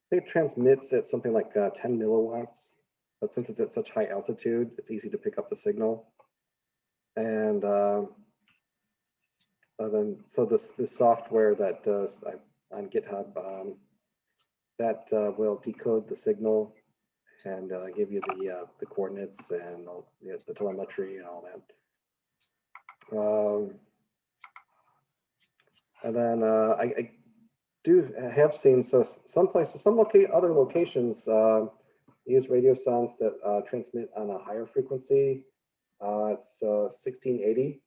think it transmits at something like 10 milliwatts, but since it's at such high altitude, it's easy to pick up the signal. And then so this software that does on GitHub that will decode the signal and give you the coordinates and all, the telemetry and all that. And then I do have seen, so some places, other locations use radio sounds that transmit on a higher frequency. It's 1680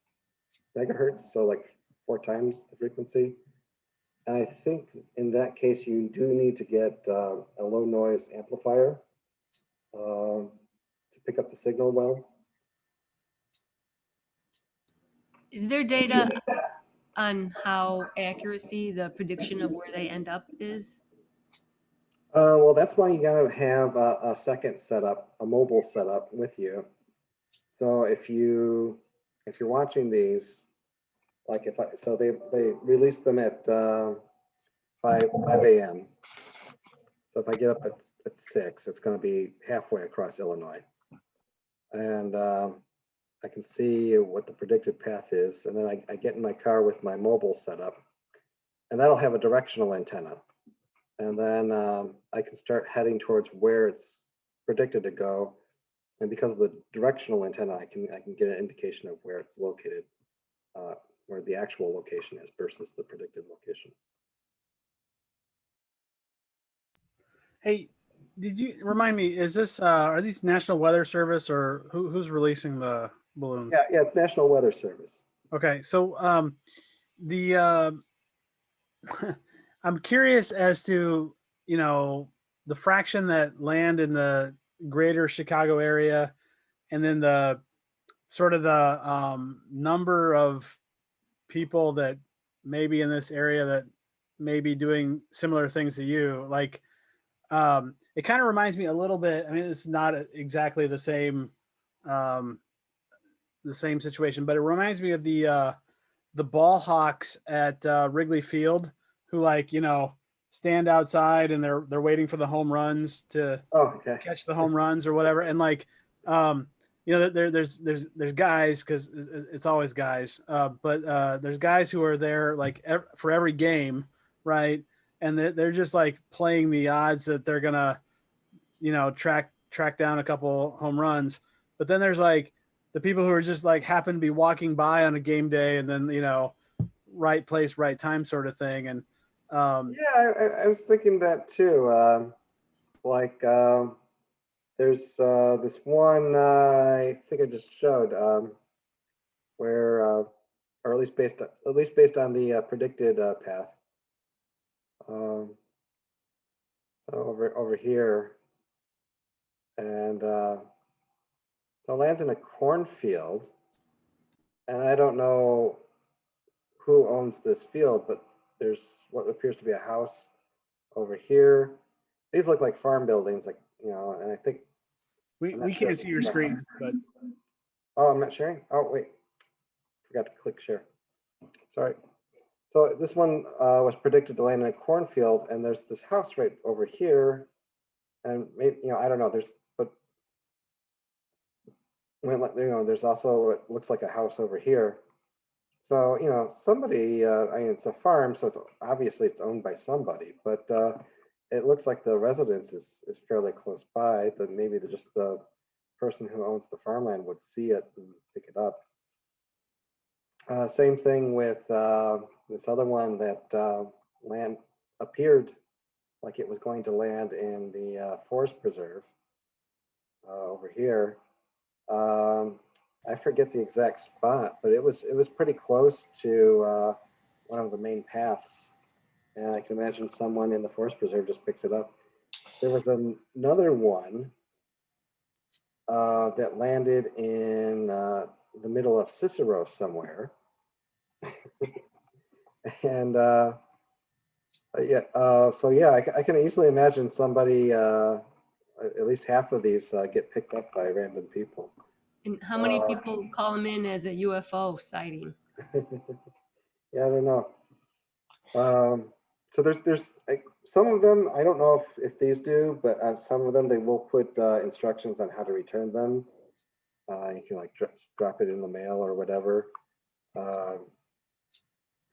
megahertz, so like 4 times the frequency. And I think in that case, you do need to get a low noise amplifier to pick up the signal well. Is there data on how accuracy the prediction of where they end up is? Well, that's why you gotta have a second setup, a mobile setup with you. So if you're watching these, like so they release them at 5 a.m. So if I get up at 6, it's going to be halfway across Illinois, and I can see what the predicted path is, and then I get in my car with my mobile setup, and that'll have a directional antenna, and then I can start heading towards where it's predicted to go, and because of the directional antenna, I can get an indication of where it's located, where the actual location is versus the predicted location. Hey, did you remind me? Is this are these National Weather Service or who's releasing the balloons? Yeah, it's National Weather Service. Okay, so I'm curious as to the fraction that land in the greater Chicago area, and then the sort of the number of people that may be in this area that may be doing similar things to you. Like, it kind of reminds me a little bit. I mean, it's not exactly the same situation, but it reminds me of the ball hawks at Wrigley Field, who stand outside and they're waiting for the home runs to catch the home runs or whatever. And there's guys, because it's always guys, but there's guys who are there for every game, right? And they're just playing the odds that they're gonna track down a couple home runs. But then there's the people who are just happen to be walking by on a game day, and then right place, right time sort of thing. And yeah, I was thinking that too. There's this one I think I just showed where, or at least based on the predicted path. So over here, and so it lands in a cornfield, and I don't know who owns this field, but there's what appears to be a house over here. These look like farm buildings, and I think we can't see your screen, but oh, I'm not sharing. Oh wait, forgot to click share. Sorry. So this one was predicted to land in a cornfield, and there's this house right over here, and maybe I don't know. There's also what looks like a house over here. So somebody. I mean, it's a farm, so it's obviously owned by somebody, but it looks like the residence is fairly close by. That maybe just the person who owns the farmland would see it and pick it up. Same thing with this other one that land appeared like it was going to land in the forest preserve over here. I forget the exact spot, but it was pretty close to one of the main paths, and I can imagine someone in the forest preserve just picks it up. There was another one that landed in the middle of Cicero somewhere. And so yeah, I can easily imagine somebody, at least half of these get picked up by random people. And how many people call them in as a UFO sighting? Yeah, I don't know. So there's like, some of them, I don't know if these do, but some of them they will put instructions on how to return them. You can like drop it in the mail or whatever.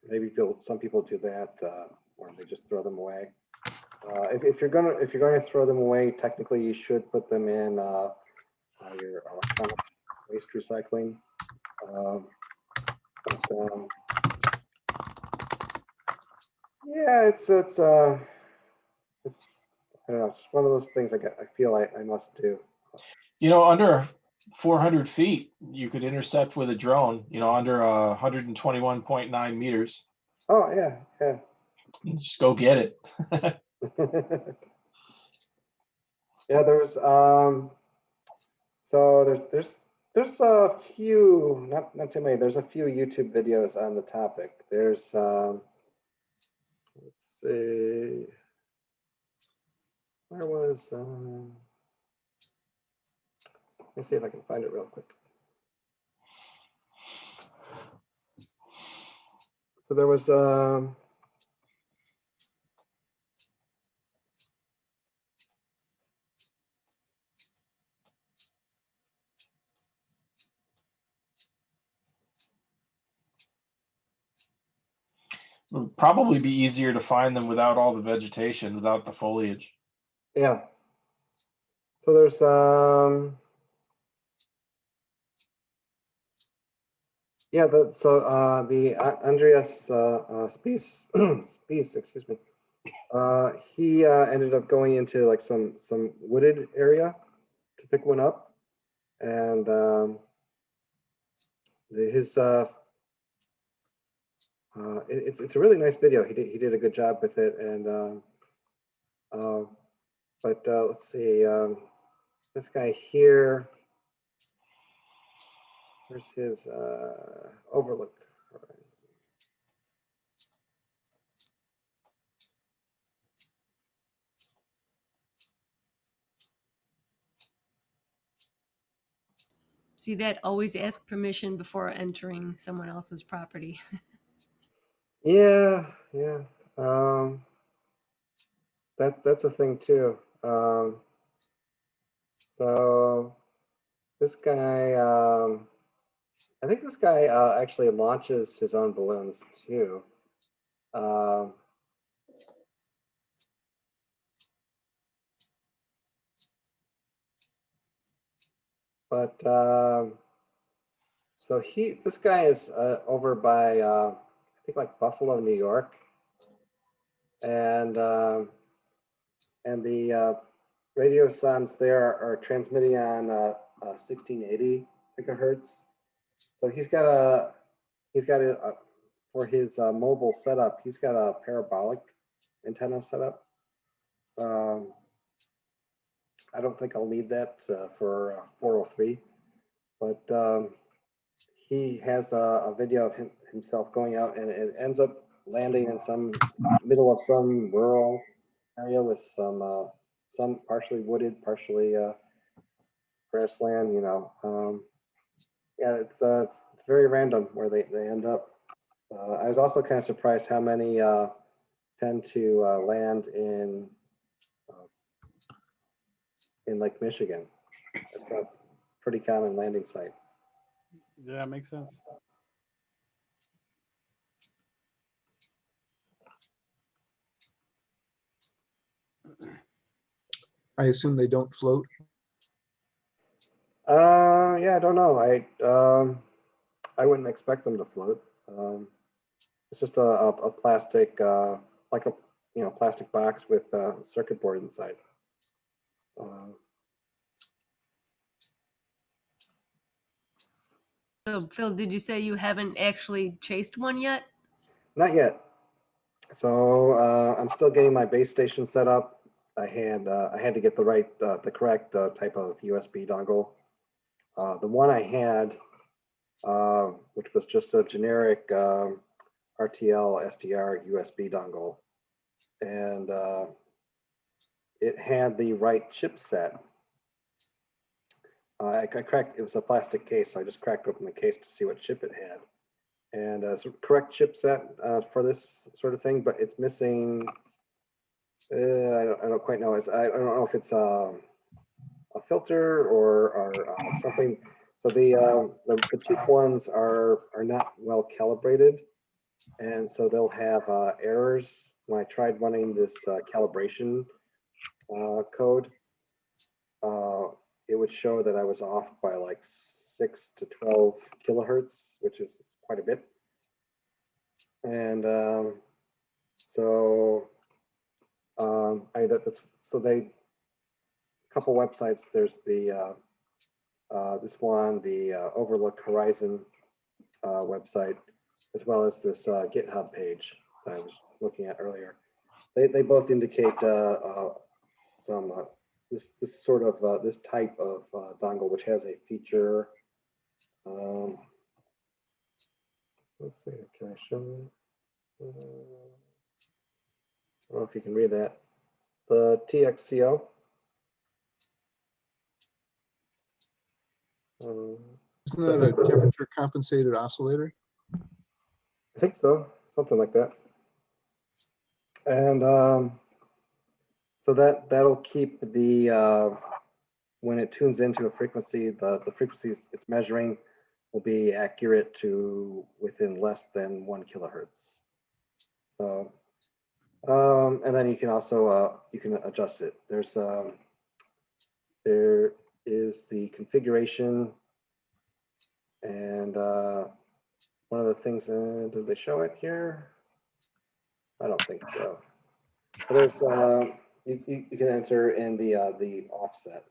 Maybe some people do that, or they just throw them away. If you're gonna throw them away, technically you should put them in your electronics waste recycling. Yeah, it's I don't know. It's one of those things I feel I must do. You know, under 400 feet, you could intercept with a drone. You know, under 121.9 meters. Oh yeah, yeah. You just go get it. Yeah, there's so there's a few, not too many. There's a few YouTube videos on the topic. There's let's see, where was let me see if I can find it real quick. So there was It would probably be easier to find them without all the vegetation, without the foliage. yeah. So there's yeah, the Andreas Spies, Spies, excuse me. He ended up going into like some wooded area to pick one up, and his it's a really nice video. He did a good job with it, and but let's see, this guy here. Where's his overlook? See that? Always ask permission before entering someone else's property. Yeah, yeah. That's a thing too. So this guy, I think this guy actually launches his own balloons too. But so this guy is over by I think like Buffalo, New York, and the radio sons there are transmitting on 1680 gigahertz. So he's got a for his mobile setup, he's got a parabolic antenna setup. I don't think I'll need that for 403, but he has a video of himself going out, and it ends up landing in some middle of some rural area with some partially wooded, partially grassland. You know, yeah, it's very random where they end up. I was also kind of surprised how many tend to land in Lake Michigan. It's a pretty common landing site. Yeah, makes sense. I assume they don't float. Yeah, I don't know. I wouldn't expect them to float. It's just a plastic, like a plastic box with a circuit board inside. So Phil, did you say you haven't actually chased one yet? Not yet. So I'm still getting my base station set up. I had to get the correct type of USB dongle. The one I had, which was just a generic RTL SDR USB dongle, and it had the right chipset. I cracked. It was a plastic case, so I just cracked open the case to see what chip it had, and correct chipset for this sort of thing, but it's missing. I don't quite know. I don't know if it's a filter or something. So the cheap ones are not well calibrated, and so they'll have errors. When I tried running this calibration code, it would show that I was off by like 6 to 12 kilohertz, which is quite a bit. And so a couple websites. There's the this one, the Overlook Horizon website, as well as this GitHub page that I was looking at earlier. They both indicate some this sort of this type of dongle, which has a feature. Let's see, can I show that? I don't know if you can read that. The TXCO. Isn't that a temperature compensated oscillator? I think so, something like that. And so that'll keep the when it tunes into a frequency, the frequencies it's measuring will be accurate to within less than 1 kilohertz. So and then you can also you can adjust it. There is the configuration, and one of the things, did they show it here? I don't think so. But there's you can enter in the offset.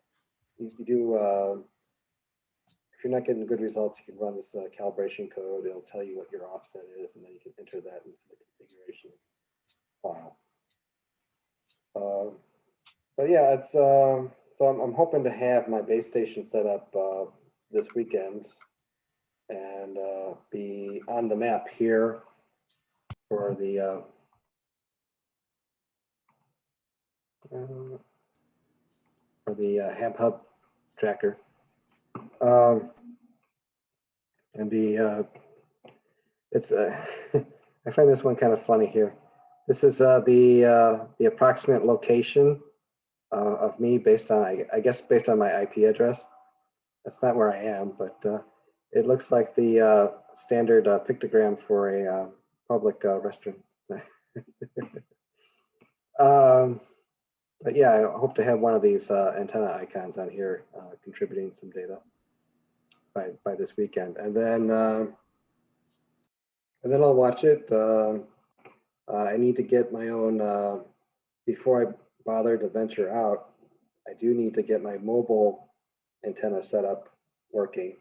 You do if you're not getting good results, you can run this calibration code. It'll tell you what your offset is, and then you can enter that into the configuration file. But yeah, it's so I'm hoping to have my base station set up this weekend and be on the map here for the Hab Hub tracker, and be it's I find this one kind of funny here. This is the approximate location of me based on, I guess, based on my IP address. That's not where I am, but it looks like the standard pictogram for a public restroom. But yeah, I hope to have one of these antenna icons on here contributing some data by this weekend, and then I'll watch it. I need to get my own before I bother to venture out. I do need to get my mobile antenna set up working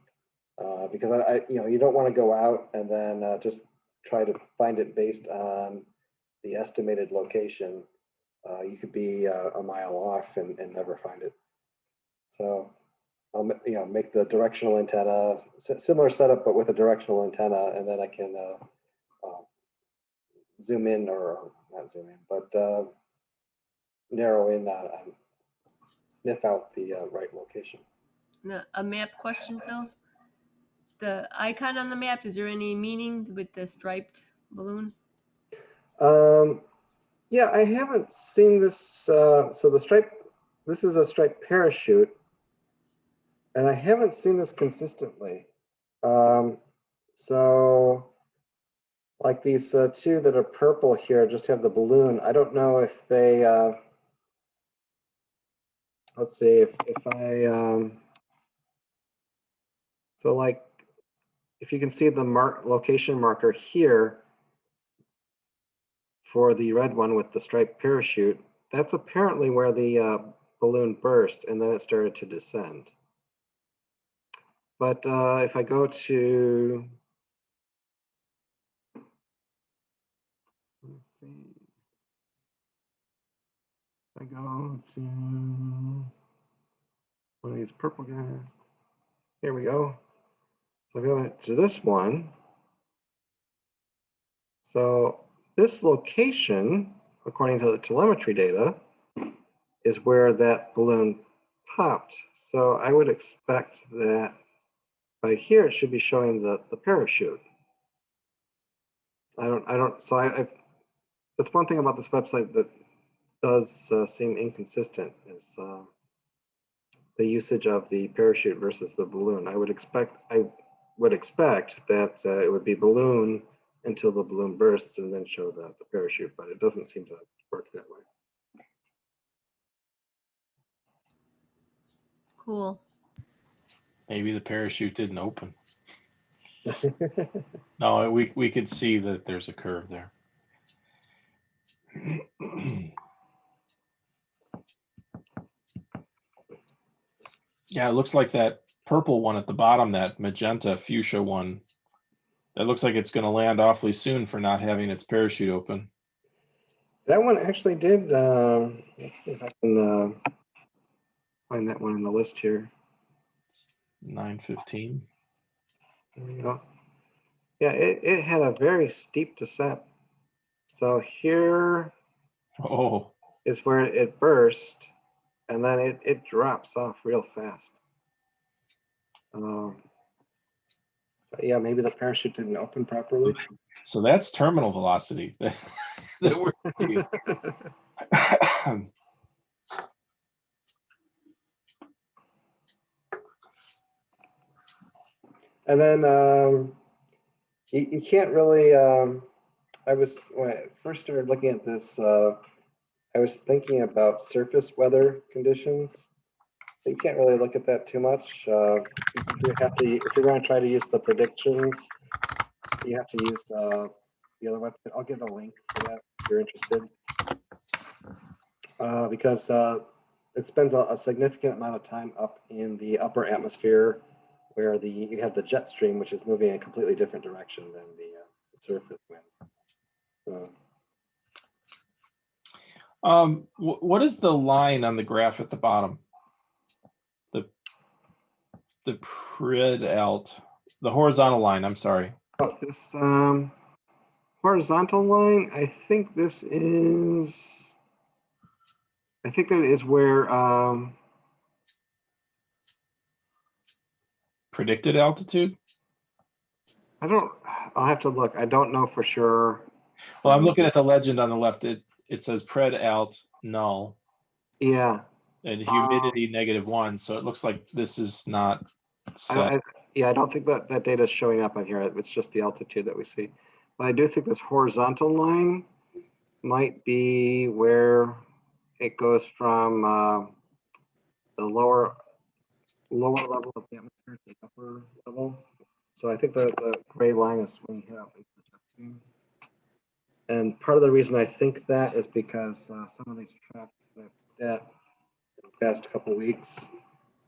because I you don't want to go out and then just try to find it based on the estimated location. You could be a mile off and never find it. So I'll make the directional antenna, similar setup but with a directional antenna, and then I can zoom in, or not zoom in, but narrow in on sniff out the right location. A map question, Phil. The icon on the map, is there any meaning with the striped balloon? Yeah, I haven't seen this. So the stripe, this is a striped parachute, and I haven't seen this consistently. So like these two that are purple here just have the balloon. I don't know if they, let's see, if I, so like, if you can see the location marker here for the red one with the striped parachute, that's apparently where the balloon burst and then it started to descend. But if I go to, let's see, if I go to one of these purple guys, here we go. So I go to this one. So this location, according to the telemetry data, is where that balloon popped. So I would expect that right here it should be showing the parachute. So that's one thing about this website that does seem inconsistent is the usage of the parachute versus the balloon. I would expect that it would be balloon until the balloon bursts and then show the parachute, but it doesn't seem to work that way. Cool. Maybe the parachute didn't open. No, we could see that there's a curve there. Yeah, it looks like that purple one at the bottom, that magenta fuchsia one, that looks like it's going to land awfully soon for not having its parachute open. That one actually did. Let's see if I can find that one in the list here. 9:15. There we go. Yeah, it had a very steep descent. So here Oh, is where it burst, and then it drops off real fast. Yeah, maybe the parachute didn't open properly. so that's terminal velocity that we're seeing. And then you can't really. When I first started looking at this, I was thinking about surface weather conditions. You can't really look at that too much. If you're going to try to use the predictions, you have to use the other website. I'll give a link for that if you're interested, because it spends a significant amount of time up in the upper atmosphere, where you have the jet stream, which is moving in a completely different direction than the surface winds. What is the line on the graph at the bottom? The pred alt, the horizontal line. I'm sorry. Oh, this horizontal line. I think that is where Predicted altitude. I'll have to look. I don't know for sure. Well, I'm looking at the legend on the left. It says pred alt null. Yeah. And humidity -1. So it looks like this is not set. I don't think that data is showing up on here. It's just the altitude that we see. But I do think this horizontal line might be where it goes from the lower level of the atmosphere to the upper level. So I think the gray line is when you hit up into the jet stream. And part of the reason I think that is because some of these tracks that in the past couple of weeks,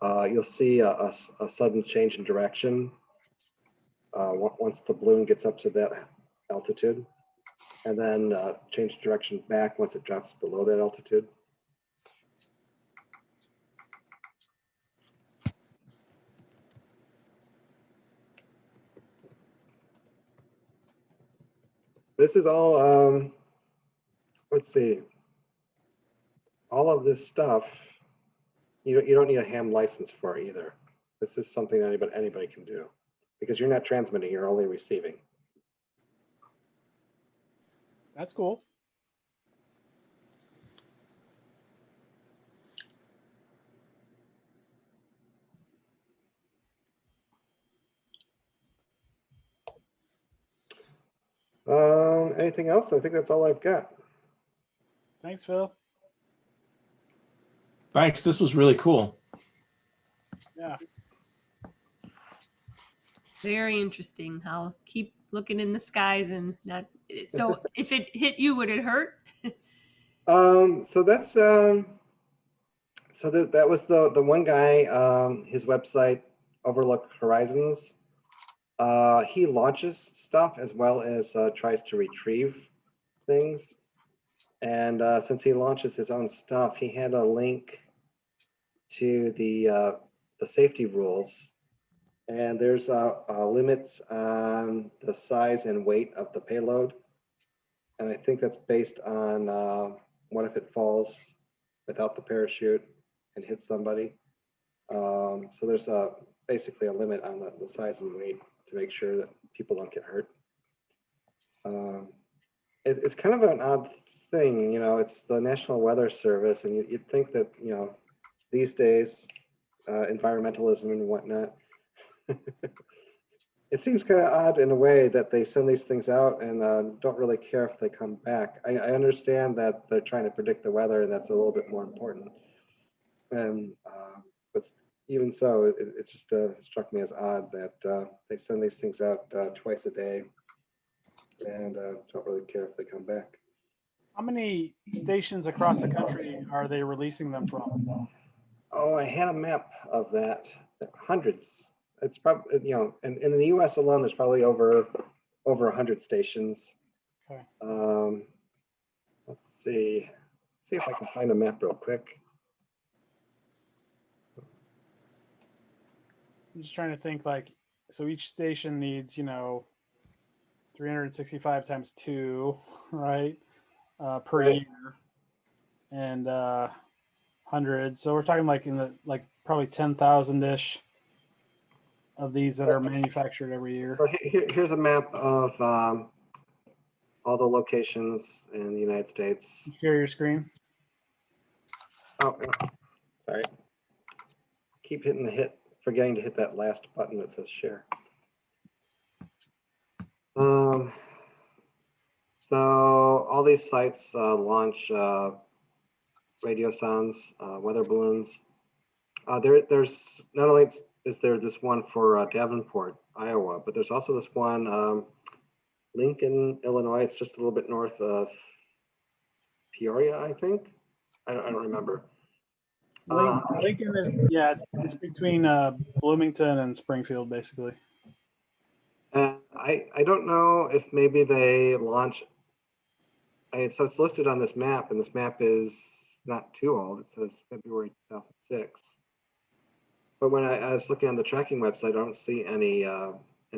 you'll see a sudden change in direction once the balloon gets up to that altitude, and then change direction back once it drops below that altitude. This is all, let's see, all of this stuff, you don't need a ham license for either. This is something anybody can do, because you're not transmitting, you're only receiving. That's cool. Anything else? I think that's all I've got. Thanks, Phil. Thanks. This was really cool. Yeah. Very interesting. I'll keep looking in the skies and not. So if it hit you, would it hurt? So that's that was the one guy. His website, Overlook Horizons. He launches stuff as well as tries to retrieve things. And since he launches his own stuff, he had a link to the safety rules. And there's limits on the size and weight of the payload. And I think that's based on what if it falls without the parachute and hits somebody. So there's basically a limit on the size and weight to make sure that people don't get hurt. It's kind of an odd thing, you know, it's the National Weather Service, and you'd think that, you know, these days, environmentalism and whatnot, it seems kind of odd in a way that they send these things out and don't really care if they come back. I understand that they're trying to predict the weather, and that's a little bit more important. And but even so, it just struck me as odd that they send these things out twice a day and don't really care if they come back. How many stations across the country are they releasing them from? Oh, I had a map of that. Hundreds. It's probably, you know, and in the U.S. alone, there's probably over 100 stations. Okay. Let's see if I can find a map real quick. I'm just trying to think, like, so each station needs, you know, 365 times 2, right? Per Right. year, and 100. So we're talking like in the probably 10,000-ish of these that are manufactured every year. So here's a map of all the locations in the United States. Share your screen. Oh, yeah. Sorry. Keep forgetting to hit that last button that says share. So all these sites launch radio sounds, weather balloons. There's not only is there this one for Davenport, Iowa, but there's also this one, Lincoln, Illinois. It's just a little bit north of Peoria, I think. I don't remember. Lincoln is, yeah, it's between Bloomington and Springfield, basically. And I don't know if maybe they launch. So it's listed on this map, and this map is not too old. It says February 2006. But when I was looking on the tracking website, I don't see any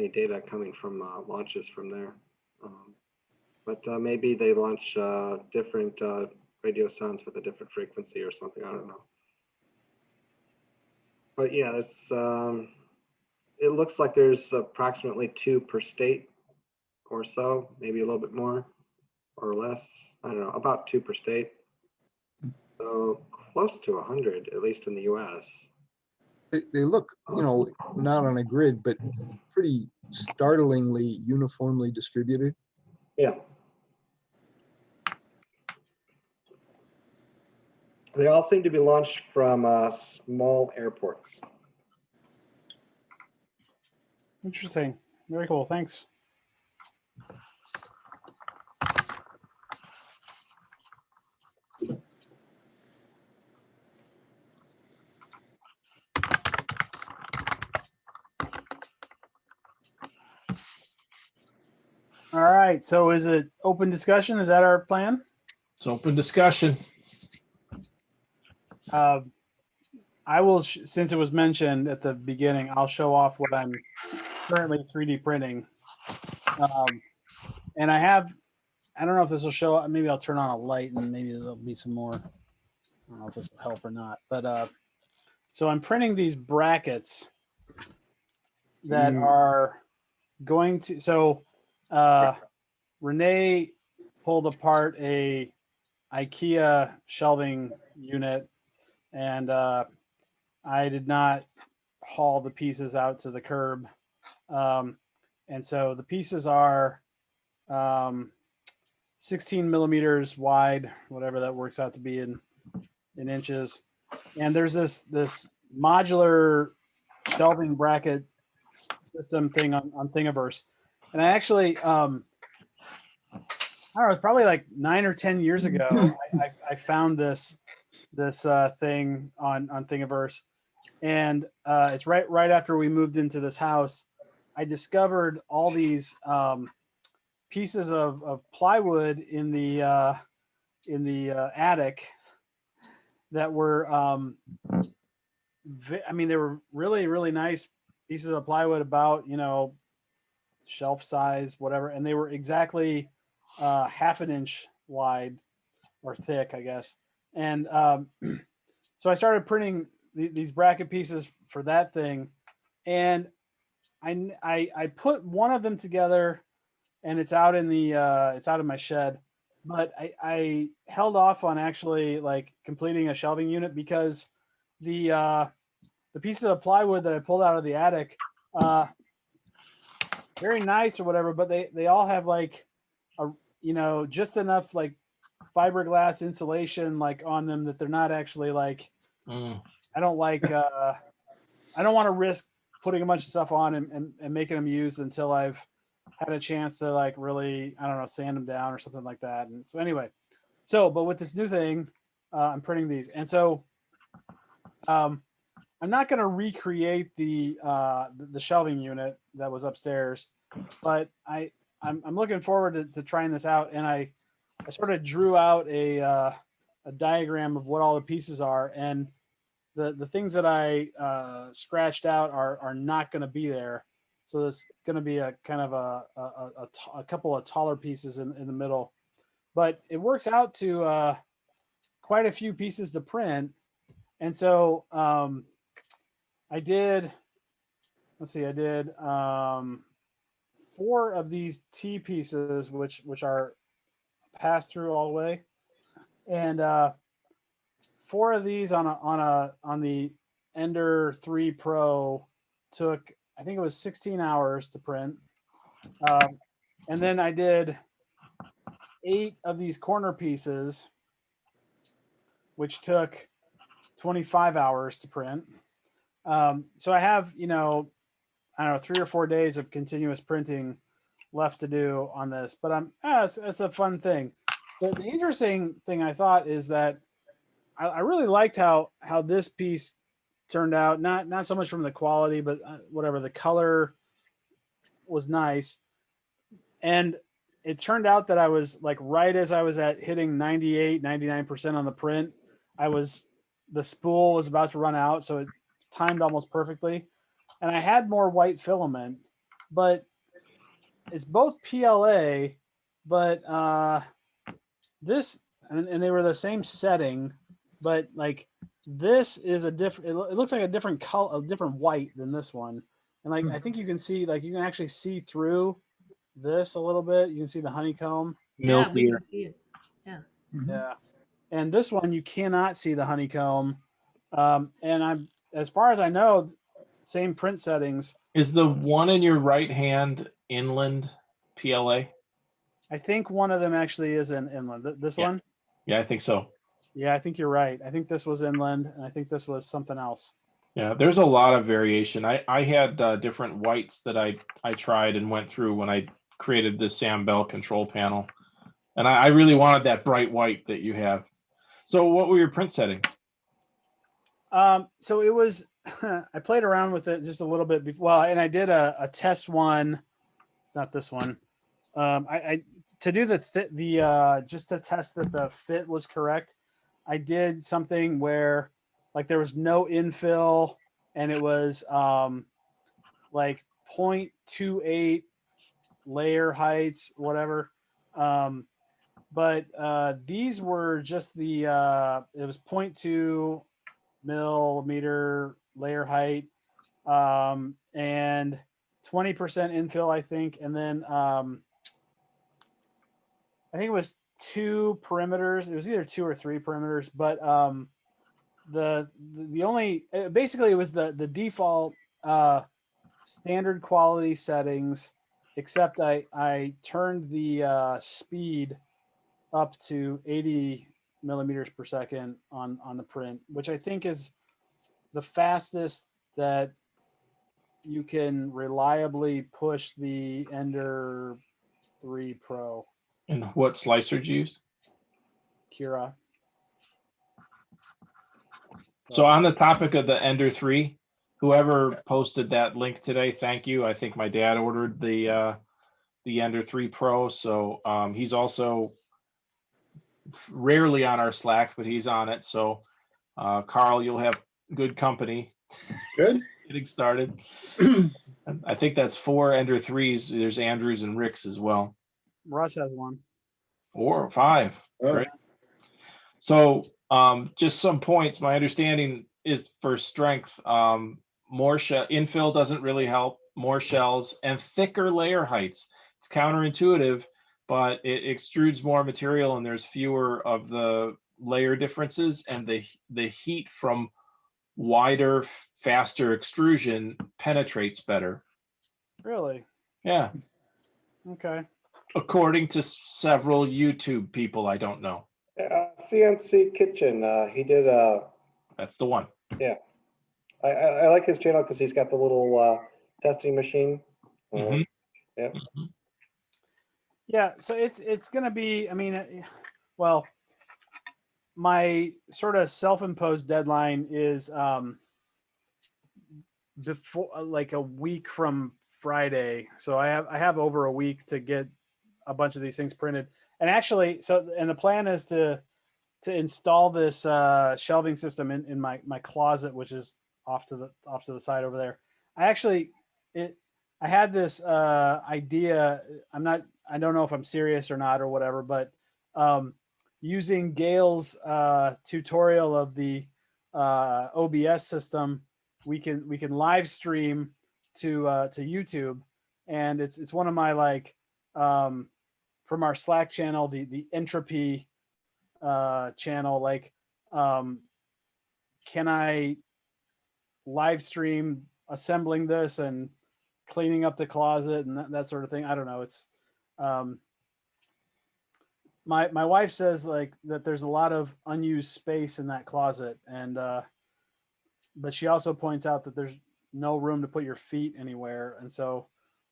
data coming from launches from there. But maybe they launch different radio sounds with a different frequency or something. I don't know. But yeah, it's it looks like there's approximately 2 per state or so, maybe a little bit more or less. I don't know, about 2 per state. So close to 100, at least in the US. They look, you know, not on a grid, but pretty startlingly uniformly distributed. Yeah. They all seem to be launched from small airports. Interesting. Very cool. Thanks. All right. So is it open discussion? Is that our plan? It's open discussion. I will, since it was mentioned at the beginning, I'll show off what I'm currently 3D printing. And I don't know if this will show up. Maybe I'll turn on a light and maybe there'll be some more. I don't know if this will help or not. But so I'm printing these brackets that are going to, so Renee pulled apart a IKEA shelving unit, and I did not haul the pieces out to the curb. And so the pieces are 16 millimeters wide, whatever that works out to be in inches. And there's this modular shelving bracket system thing on Thingiverse. And I actually, I don't know, it's probably like 9 or 10 years ago, I found this thing on Thingiverse. And it's right after we moved into this house. I discovered all these pieces of plywood in the attic that were, I mean, they were really, really nice pieces of plywood, about, you know, shelf size, whatever. And they were exactly half an inch wide or thick, I guess. And so I started printing these bracket pieces for that thing. And I put one of them together, and it's out in the it's out in my shed. But I held off on actually like completing a shelving unit because the pieces of plywood that I pulled out of the attic, very nice or whatever, but they all have like a, you know, just enough like fiberglass insulation like on them that they're not actually like, I don't like I don't want to risk putting a bunch of stuff on and making them used until I've had a chance to like really, I don't know, sand them down or something like that. And so anyway, but with this new thing, I'm printing these. And so I'm not going to recreate the shelving unit that was upstairs, but I'm looking forward to trying this out. And I sort of drew out a diagram of what all the pieces are, and the things that I scratched out are not going to be there. So there's going to be a kind of a couple of taller pieces in the middle, but it works out to quite a few pieces to print. And so I did, let's see, I did 4 of these T pieces, which are pass through all the way, and 4 of these on the Ender 3 Pro took, I think it was 16 hours to print. And then I did 8 of these corner pieces, which took 25 hours to print. So I have, you know, I don't know, 3 or 4 days of continuous printing left to do on this, but it's a fun thing. But the interesting thing I thought is that I really liked how this piece turned out. Not so much from the quality, but whatever, the color was nice. And it turned out that I was like, right as I was at hitting 98, 99% on the print, the spool was about to run out. So it timed almost perfectly. And I had more white filament, but it's both PLA, but this, and they were the same setting, but like this is a different, it looks like a different color, a different white than this one. And like, I think you can see, like, you can actually see through this a little bit. You can see the honeycomb. Yeah, we can see it. Yeah. Yeah. And this one, you cannot see the honeycomb. And as far as I know, same print settings. Is the one in your right hand inland PLA? I think one of them actually is in inland. This one? Yeah, I think so. Yeah, I think you're right. I think this was inland, and I think this was something else. Yeah, there's a lot of variation. I had different whites that I tried and went through when I created the Sam Bell control panel. And I really wanted that bright white that you have. So what were your print settings? So it was, I played around with it just a little bit before, well, and I did a test one. It's not this one. To do just to test that the fit was correct, I did something where like there was no infill and it was like 0.28 layer heights, whatever. But these were just it was 0.2 millimeter layer height, and 20% infill, I think. And then I think it was 2 perimeters. It was either 2 or 3 perimeters, but the only, basically it was the default standard quality settings, except I turned the speed up to 80 millimeters per second on the print, which I think is the fastest that you can reliably push the Ender 3 Pro. And what slicer did you use? Cura. So on the topic of the Ender 3, whoever posted that link today, thank you. I think my dad ordered the Ender 3 Pro, so he's also rarely on our Slack, but he's on it. So Carl, you'll have good company. Good. Getting started. I think that's 4 Ender 3s. There's Andrews and Rick's as well. Russ has one. 4 or 5. Oh. Great. So just some points. My understanding is for strength, more infill doesn't really help. More shells and thicker layer heights. It's counterintuitive, but it extrudes more material and there's fewer of the layer differences, and the heat from wider, faster extrusion penetrates better. Really? Yeah, Okay. according to several YouTube people I don't know. CNC Kitchen. He did. That's the one. Yeah, I like his channel because he's got the little testing machine. Mhm. Yeah. Mhm. Yeah. So it's gonna be. I mean, well, my sort of self-imposed deadline is before like a week from Friday. So I have over a week to get a bunch of these things printed. And actually, and the plan is to install this shelving system in my closet, which is off to the side over there. I had this idea. I don't know if I'm serious or not or whatever, but using Gail's tutorial of the OBS system, we can live stream to YouTube, and it's one of my like from our Slack channel, the entropy channel, like can I live stream assembling this and cleaning up the closet and that sort of thing? I don't know. It's my wife says like that there's a lot of unused space in that closet, and but she also points out that there's no room to put your feet anywhere, and so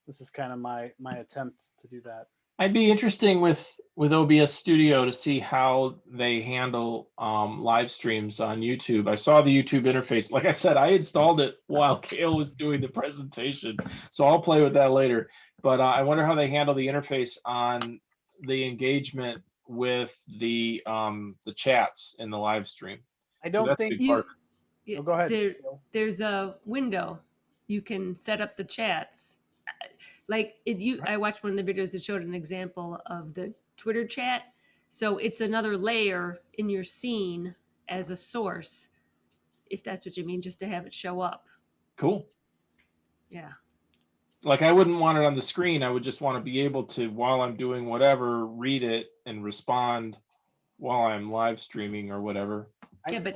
this is kind of my attempt to do that. I'd be interesting with OBS Studio to see how they handle live streams on YouTube. I saw the YouTube interface. Like I said, I installed it while Gail was doing the presentation, so I'll play with that later. But I wonder how they handle the interface on the engagement with the chats in the live stream. I don't think You, Oh, go ahead. There's a window you can set up the chats. Like I watched one of the videos that showed an example of the Twitter chat. So it's another layer in your scene as a source, if that's what you mean, just to have it show up. Cool. Yeah. Like I wouldn't want it on the screen. I would just want to be able to, while I'm doing whatever, read it and respond while I'm live streaming or whatever. Yeah, but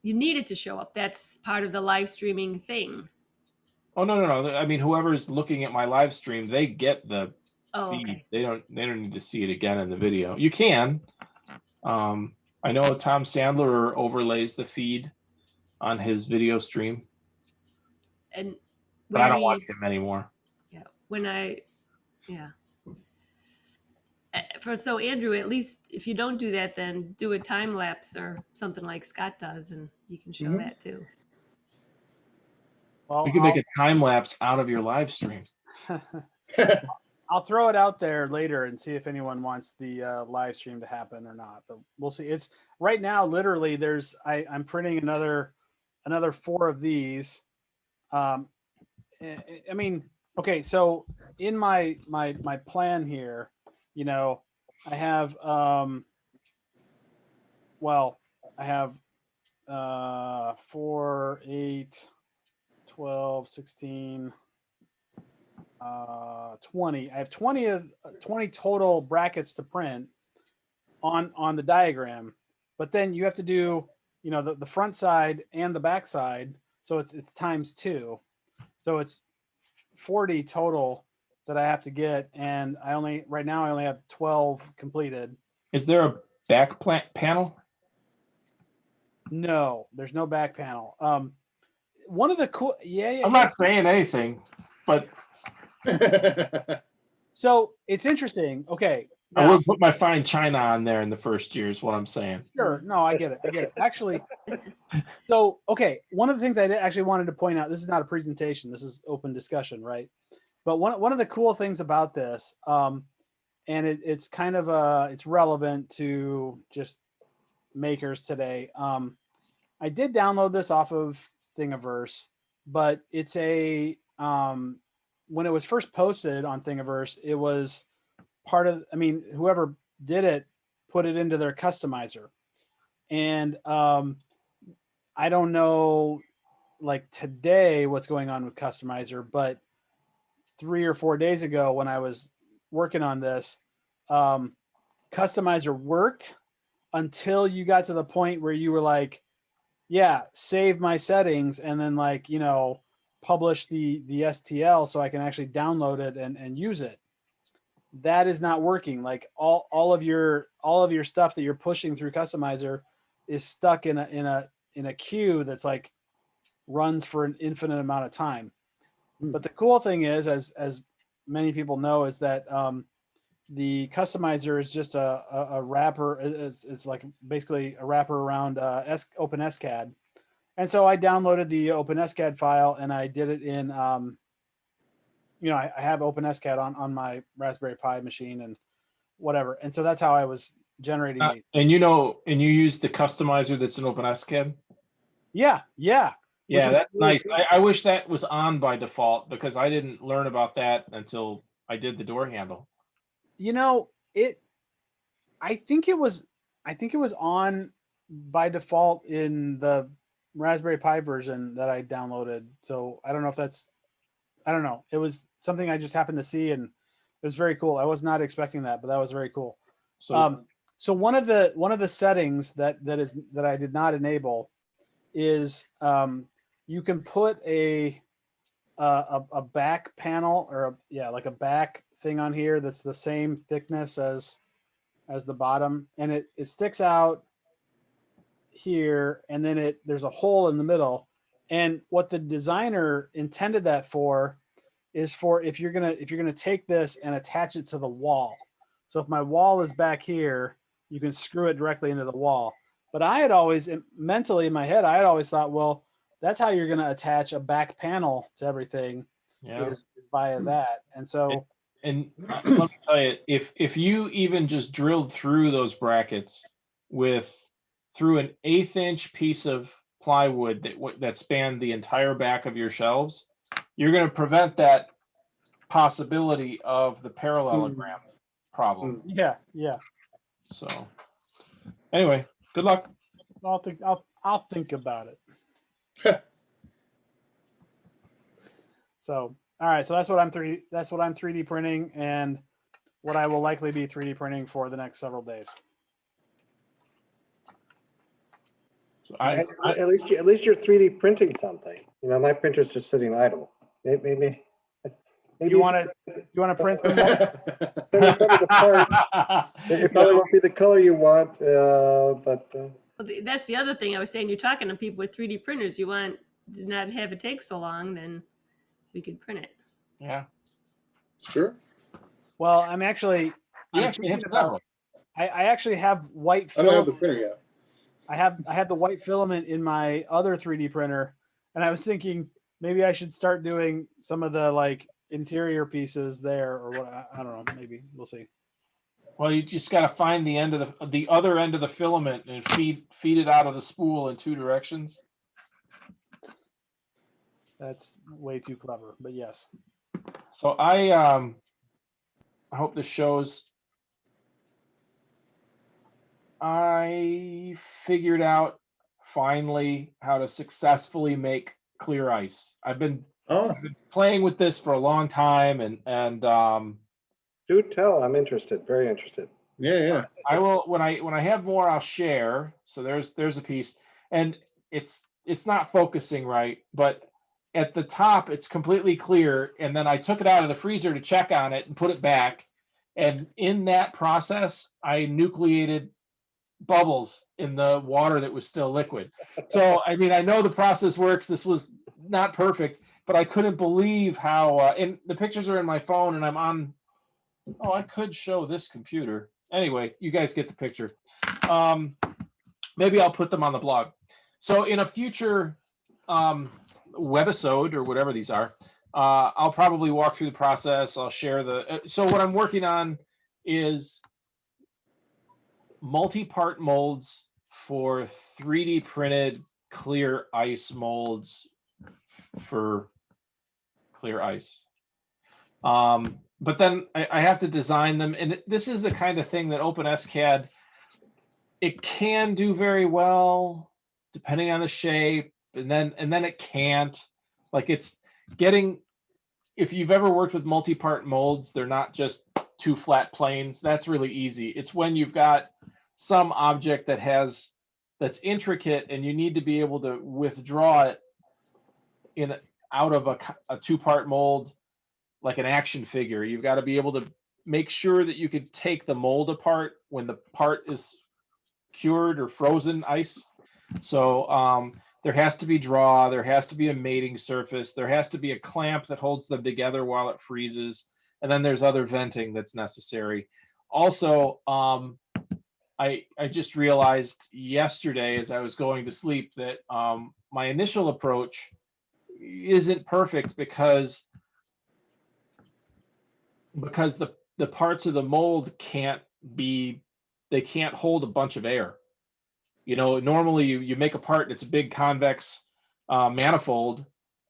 you need it to show up. That's part of the live streaming thing. Oh no. I mean, whoever's looking at my live stream, they get the feed. Okay. They don't need to see it again in the video. You can. I know Tom Sandler overlays the feed on his video stream. And but I don't watch him anymore. Yeah. So Andrew, at least if you don't do that, then do a time lapse or something like Scott does, and you can show that too. Well, we can make a time lapse out of your live stream. I'll throw it out there later and see if anyone wants the live stream to happen or not. But we'll see. It's right now. Literally, I'm printing another 4 of these. I mean, okay. So in my plan here, you know, I have I have 4, 8, 12, 16. 20. I have 20 total brackets to print on the diagram, but then you have to do, you know, the front side and the back side, so it's times 2, so it's 40 total that I have to get, and right now I only have 12 completed. Is there a back panel? No, there's no back panel. One of the cool, I'm not saying anything, but so it's interesting. Okay. Now, I would put my fine china on there in the first year is what I'm saying. Sure. No, I get it. Actually, so, okay. One of the things I actually wanted to point out, this is not a presentation, this is open discussion, right? But one of the cool things about this, and it's kind of, it's relevant to just makers today. I did download this off of Thingiverse, but it's when it was first posted on Thingiverse, it was part of, I mean, whoever did it put it into their customizer. And I don't know, like today, what's going on with customizer, but 3 or 4 days ago when I was working on this, Customizer worked until you got to the point where you were like, yeah, save my settings and then like, you know, publish the STL so I can actually download it and use it. That is not working. Like all of your stuff that you're pushing through Customizer is stuck in a queue that's like runs for an infinite amount of time. But the cool thing is, as many people know, is that the Customizer is just a wrapper. It's like basically a wrapper around OpenSCAD. And so I downloaded the OpenSCAD file and I did it in, you know, I have OpenSCAD on my Raspberry Pi machine and whatever. And so that's how I was generating these. And you know, and you use the customizer that's in OpenSCAD? Yeah. Yeah, that's really nice. I wish that was on by default because I didn't learn about that until I did the door handle. You know, I think it was on by default in the Raspberry Pi version that I downloaded. So I don't know if that's, I don't know. It was something I just happened to see and it was very cool. I was not expecting that, but that was very cool. So one of the settings that I did not enable is you can put a back panel or like a back thing on here that's the same thickness as the bottom, and it sticks out here, and then there's a hole in the middle. And what the designer intended that for is for if you're gonna take this and attach it to the wall. So if my wall is back here, you can screw it directly into the wall. But I had always mentally in my head, I had always thought, well, that's how you're gonna attach a back panel to everything, is via that. And so and let me tell you, if you even just drilled through those brackets through an 1/8 inch piece of plywood that spanned the entire back of your shelves, you're going to prevent that possibility of the parallelogram problem. Yeah. So anyway, good luck. I'll think about it. So all right, so that's what I'm 3D printing and what I will likely be 3D printing for the next several days. So at least you're 3D printing something. You know, my printer's just sitting idle. Maybe you want to print some more? some of the parts. It probably won't be the color you want, but. Well, that's the other thing I was saying. You're talking to people with 3D printers. You want to not have it take so long, then we could print it. Yeah. Sure. Well, I'm actually thinking about, I actually have white filament. I don't have the printer yet. I have the white filament in my other 3D printer, and I was thinking maybe I should start doing some of the like interior pieces there, or what? I don't know. Maybe we'll see. Well, you just got to find the end of the other end of the filament and feed it out of the spool in 2 directions. That's way too clever, but yes. So I hope this shows. I figured out finally how to successfully make clear ice. I've been playing with this for a long time, and do tell. I'm interested. Very interested. Yeah. I will when I have more. I'll share. So there's a piece, and it's not focusing right, but at the top it's completely clear. And then I took it out of the freezer to check on it and put it back. And in that process, I nucleated bubbles in the water that was still liquid. So I mean, I know the process works. This was not perfect, but I couldn't believe how. And the pictures are in my phone, and I'm on. Oh, I could show this computer. Anyway, you guys get the picture. Maybe I'll put them on the blog. So in a future webisode or whatever these are, I'll probably walk through the process. I'll share the. So what I'm working on is multi-part molds for 3D printed clear ice molds for clear ice. But then I have to design them, and this is the kind of thing that OpenSCAD, it can do very well depending on the shape, and then it can't. Like it's getting, if you've ever worked with multi-part molds, they're not just two flat planes. That's really easy. It's when you've got some object that's intricate and you need to be able to withdraw it out of a two-part mold, like an action figure. You've got to be able to make sure that you could take the mold apart when the part is cured or frozen ice. So there has to be draw, there has to be a mating surface, there has to be a clamp that holds them together while it freezes, and then there's other venting that's necessary. Also, I just realized yesterday as I was going to sleep that my initial approach isn't perfect because the parts of the mold can't hold a bunch of air. You know, normally you make a part, it's a big convex manifold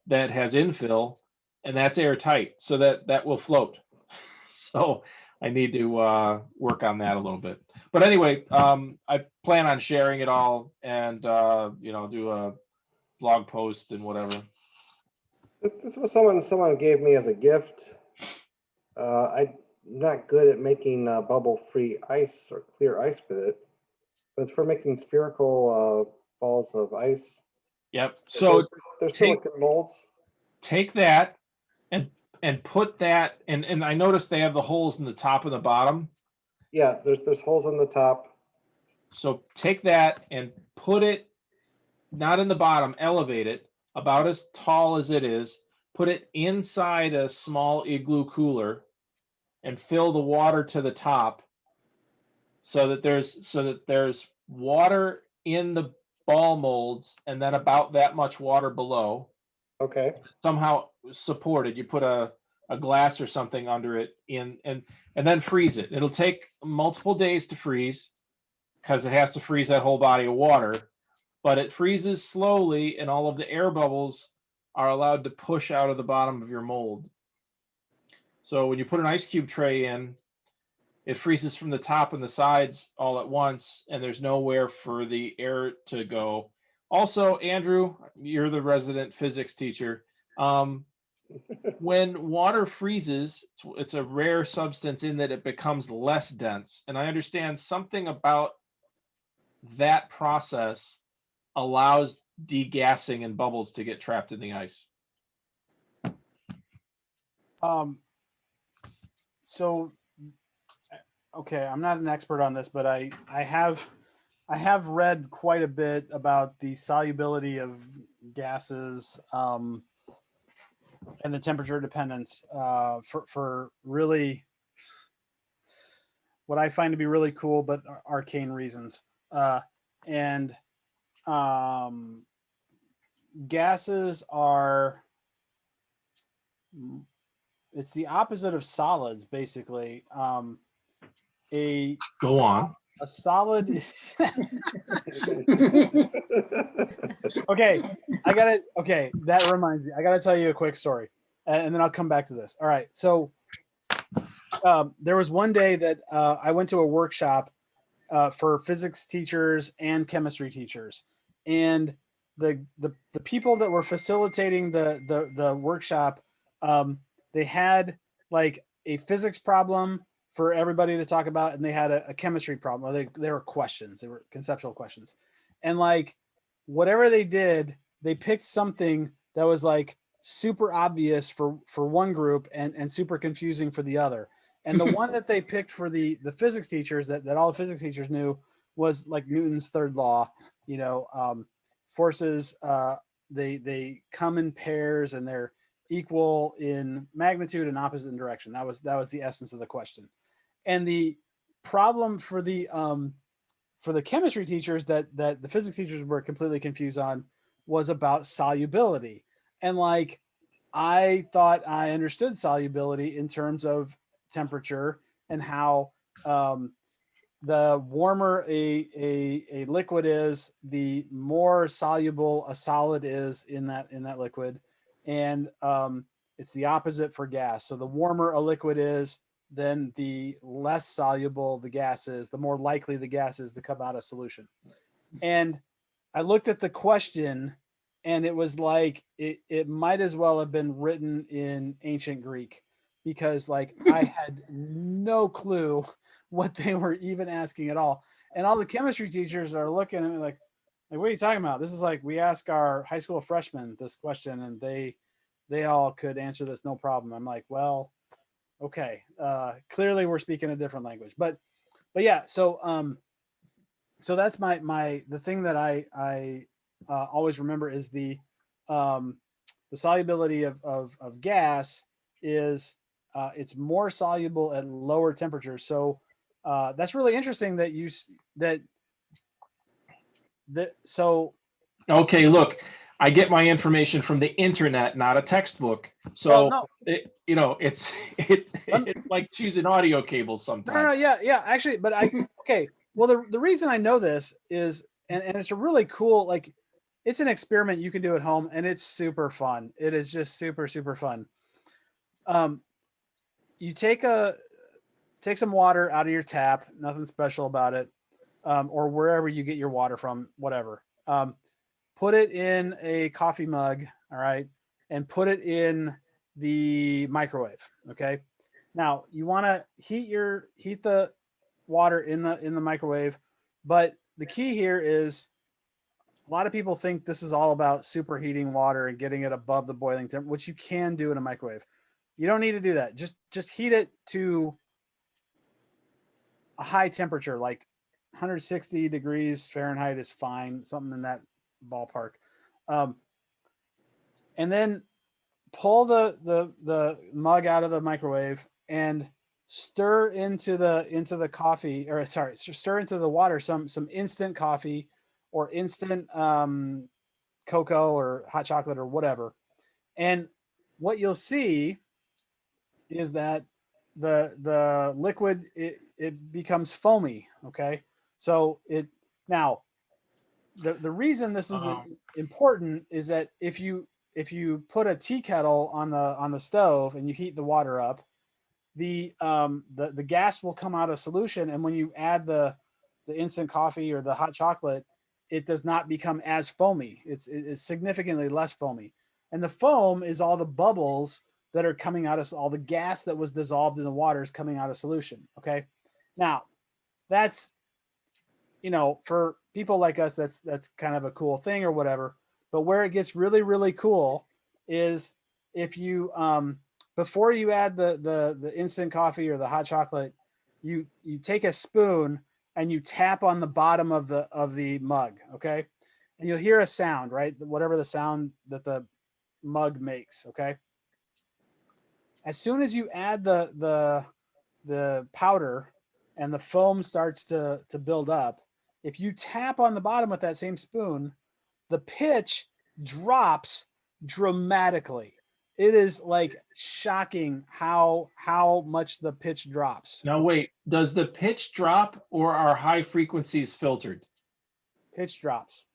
that has infill, and that's airtight, so that will float. So I need to work on that a little bit. But anyway, I plan on sharing it all and do a blog post and whatever. This was someone gave me as a gift. I'm not good at making bubble-free ice or clear ice with it, but it's for making spherical balls of ice. Yep. So they're silicone molds. Take that and put that, and I noticed they have the holes in the top and the bottom. Yeah, there's holes on the top. So take that and put it not in the bottom, elevate it about as tall as it is, put it inside a small igloo cooler and fill the water to the top so that there's water in the ball molds and then about that much water below. Okay. Somehow supported. You put a glass or something under it and then freeze it. It'll take multiple days to freeze because it has to freeze that whole body of water, but it freezes slowly and all of the air bubbles are allowed to push out of the bottom of your mold. So when you put an ice cube tray in, it freezes from the top and the sides all at once, and there's nowhere for the air to go. Also, Andrew, you're the resident physics teacher. When water freezes, it's a rare substance in that it becomes less dense. And I understand something about that process allows degassing and bubbles to get trapped in the ice. So, okay, I'm not an expert on this, but I have read quite a bit about the solubility of gases and the temperature dependence for really what I find to be really cool but arcane reasons. Gases are, it's the opposite of solids, basically. Go on. A solid. Okay, that reminds me. I gotta tell you a quick story, and then I'll come back to this. All right, so there was one day that I went to a workshop for physics teachers and chemistry teachers, and the people that were facilitating the workshop, they had like a physics problem for everybody to talk about, and they had a chemistry problem. They were questions, they were conceptual questions, and like whatever they did, they picked something that was like super obvious for one group and super confusing for the other. And the one that they picked for the physics teachers that all the physics teachers knew was like Newton's third law. You know, forces they come in pairs and they're equal in magnitude and opposite in direction. That was the essence of the question. And the problem for the chemistry teachers that the physics teachers were completely confused on was about solubility. And like I thought I understood solubility in terms of temperature and how the warmer a liquid is, the more soluble a solid is in that liquid. And it's the opposite for gas. So the warmer a liquid is, then the less soluble the gas is, the more likely the gas is to come out of solution. And I looked at the question and it was like, it might as well have been written in ancient Greek, because like I had no clue what they were even asking at all. And all the chemistry teachers are looking at me like, what are you talking about? This is like, we ask our high school freshmen this question and they all could answer this no problem. I'm like, well, okay. Clearly we're speaking a different language, but yeah. So that's the thing that I always remember is the solubility of gas is it's more soluble at lower temperatures. So that's really interesting that so Okay, look, I get my information from the internet, not a textbook. So well, no, it's like choosing audio cables sometimes. yeah, actually, but okay. Well, the reason I know this is, and it's a really cool, like, it's an experiment you can do at home, and it's super fun. It is just super fun. You take some water out of your tap, nothing special about it, or wherever you get your water from, whatever. Put it in a coffee mug, all right, and put it in the microwave. Okay. Now you want to heat the water in the microwave, but the key here is a lot of people think this is all about superheating water and getting it above the boiling temperature, which you can do in a microwave. You don't need to do that. Just heat it to a high temperature, like 160 degrees Fahrenheit is fine, something in that ballpark. And then pull the mug out of the microwave and stir into the coffee, or sorry, stir into the water some instant coffee or instant cocoa or hot chocolate or whatever. And what you'll see is that the liquid it becomes foamy. Okay, so now the reason this is important is that if you put a tea kettle on the stove and you heat the water up, the gas will come out of solution, and when you add the instant coffee or the hot chocolate, it does not become as foamy. It's significantly less foamy, and the foam is all the bubbles that are coming out of all the gas that was dissolved in the water is coming out of solution. Okay, now that's, for people like us, that's kind of a cool thing or whatever. But where it gets really cool is if you before you add the instant coffee or the hot chocolate, you take a spoon and you tap on the bottom of the mug, okay? And you'll hear a sound, right? Whatever the sound that the mug makes, okay? As soon as you add the powder and the foam starts to build up, if you tap on the bottom with that same spoon, the pitch drops dramatically. It is like shocking how much the pitch drops. Now wait, does the pitch drop or are high frequencies filtered? Pitch drops.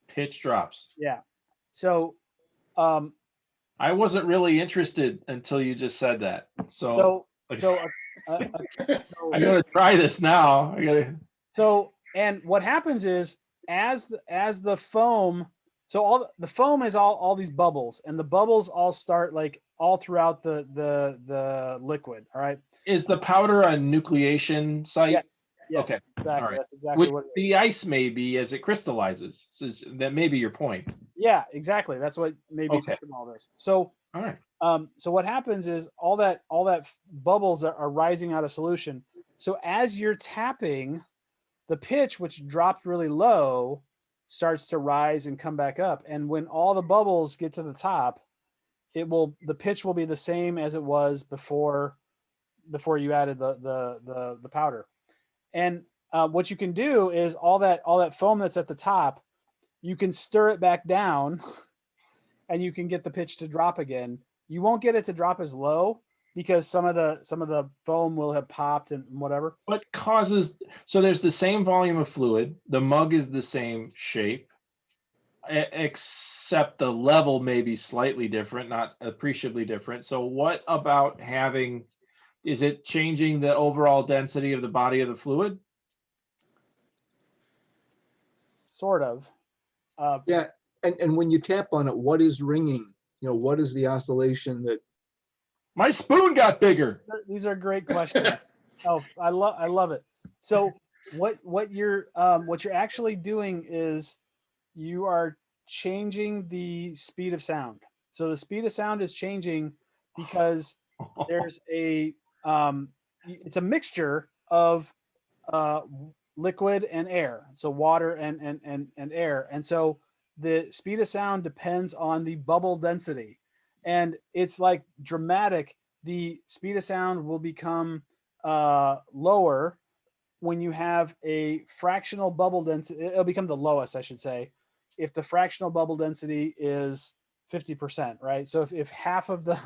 Pitch drops. Yeah. So I wasn't really interested until you just said that. So I'm gonna try this now. And what happens is as the foam, so the foam is all these bubbles, and the bubbles all start like all throughout the liquid. All right. Is the powder a nucleation site? Yes. Okay. Exactly. All right. That's exactly what it is. The ice may be as it crystallizes. So that may be your point. Yeah, exactly. That's what maybe Okay. all this. So all right. So what happens is all that bubbles are rising out of solution. So as you're tapping, the pitch, which dropped really low, starts to rise and come back up. And when all the bubbles get to the top, the pitch will be the same as it was before you added the powder. And what you can do is all that foam that's at the top, you can stir it back down, and you can get the pitch to drop again. You won't get it to drop as low because some of the foam will have popped and whatever. What causes, so there's the same volume of fluid, the mug is the same shape, except the level may be slightly different, not appreciably different. So what about is it changing the overall density of the body of the fluid? Sort of. Yeah, and when you tap on it, what is ringing? What is the oscillation that My spoon got bigger. These are great questions. Oh, I love it. So what you're actually doing is you are changing the speed of sound. So the speed of sound is changing because there's a it's a mixture of liquid and air, so water and air, and so the speed of sound depends on the bubble density, and it's like dramatic. The speed of sound will become lower when you have a fractional bubble density. It'll become the lowest, I should say, if the fractional bubble density is 50%, right? So if half of the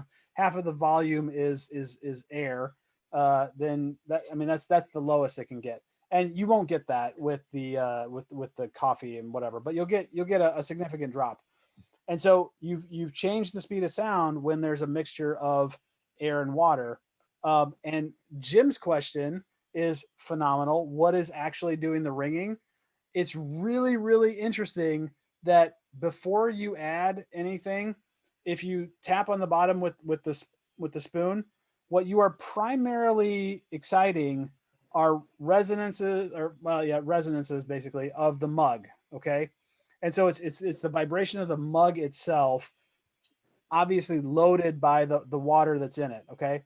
volume is air, then that's the lowest it can get. And you won't get that with the with the coffee and whatever, but you'll get a significant drop. And so you've changed the speed of sound when there's a mixture of air and water. And Jim's question is phenomenal. What is actually doing the ringing? It's really, really interesting that before you add anything, if you tap on the bottom with the spoon, what you are primarily exciting are resonances, resonances basically of the mug. Okay. And so it's the vibration of the mug itself, obviously loaded by the water that's in it. Okay.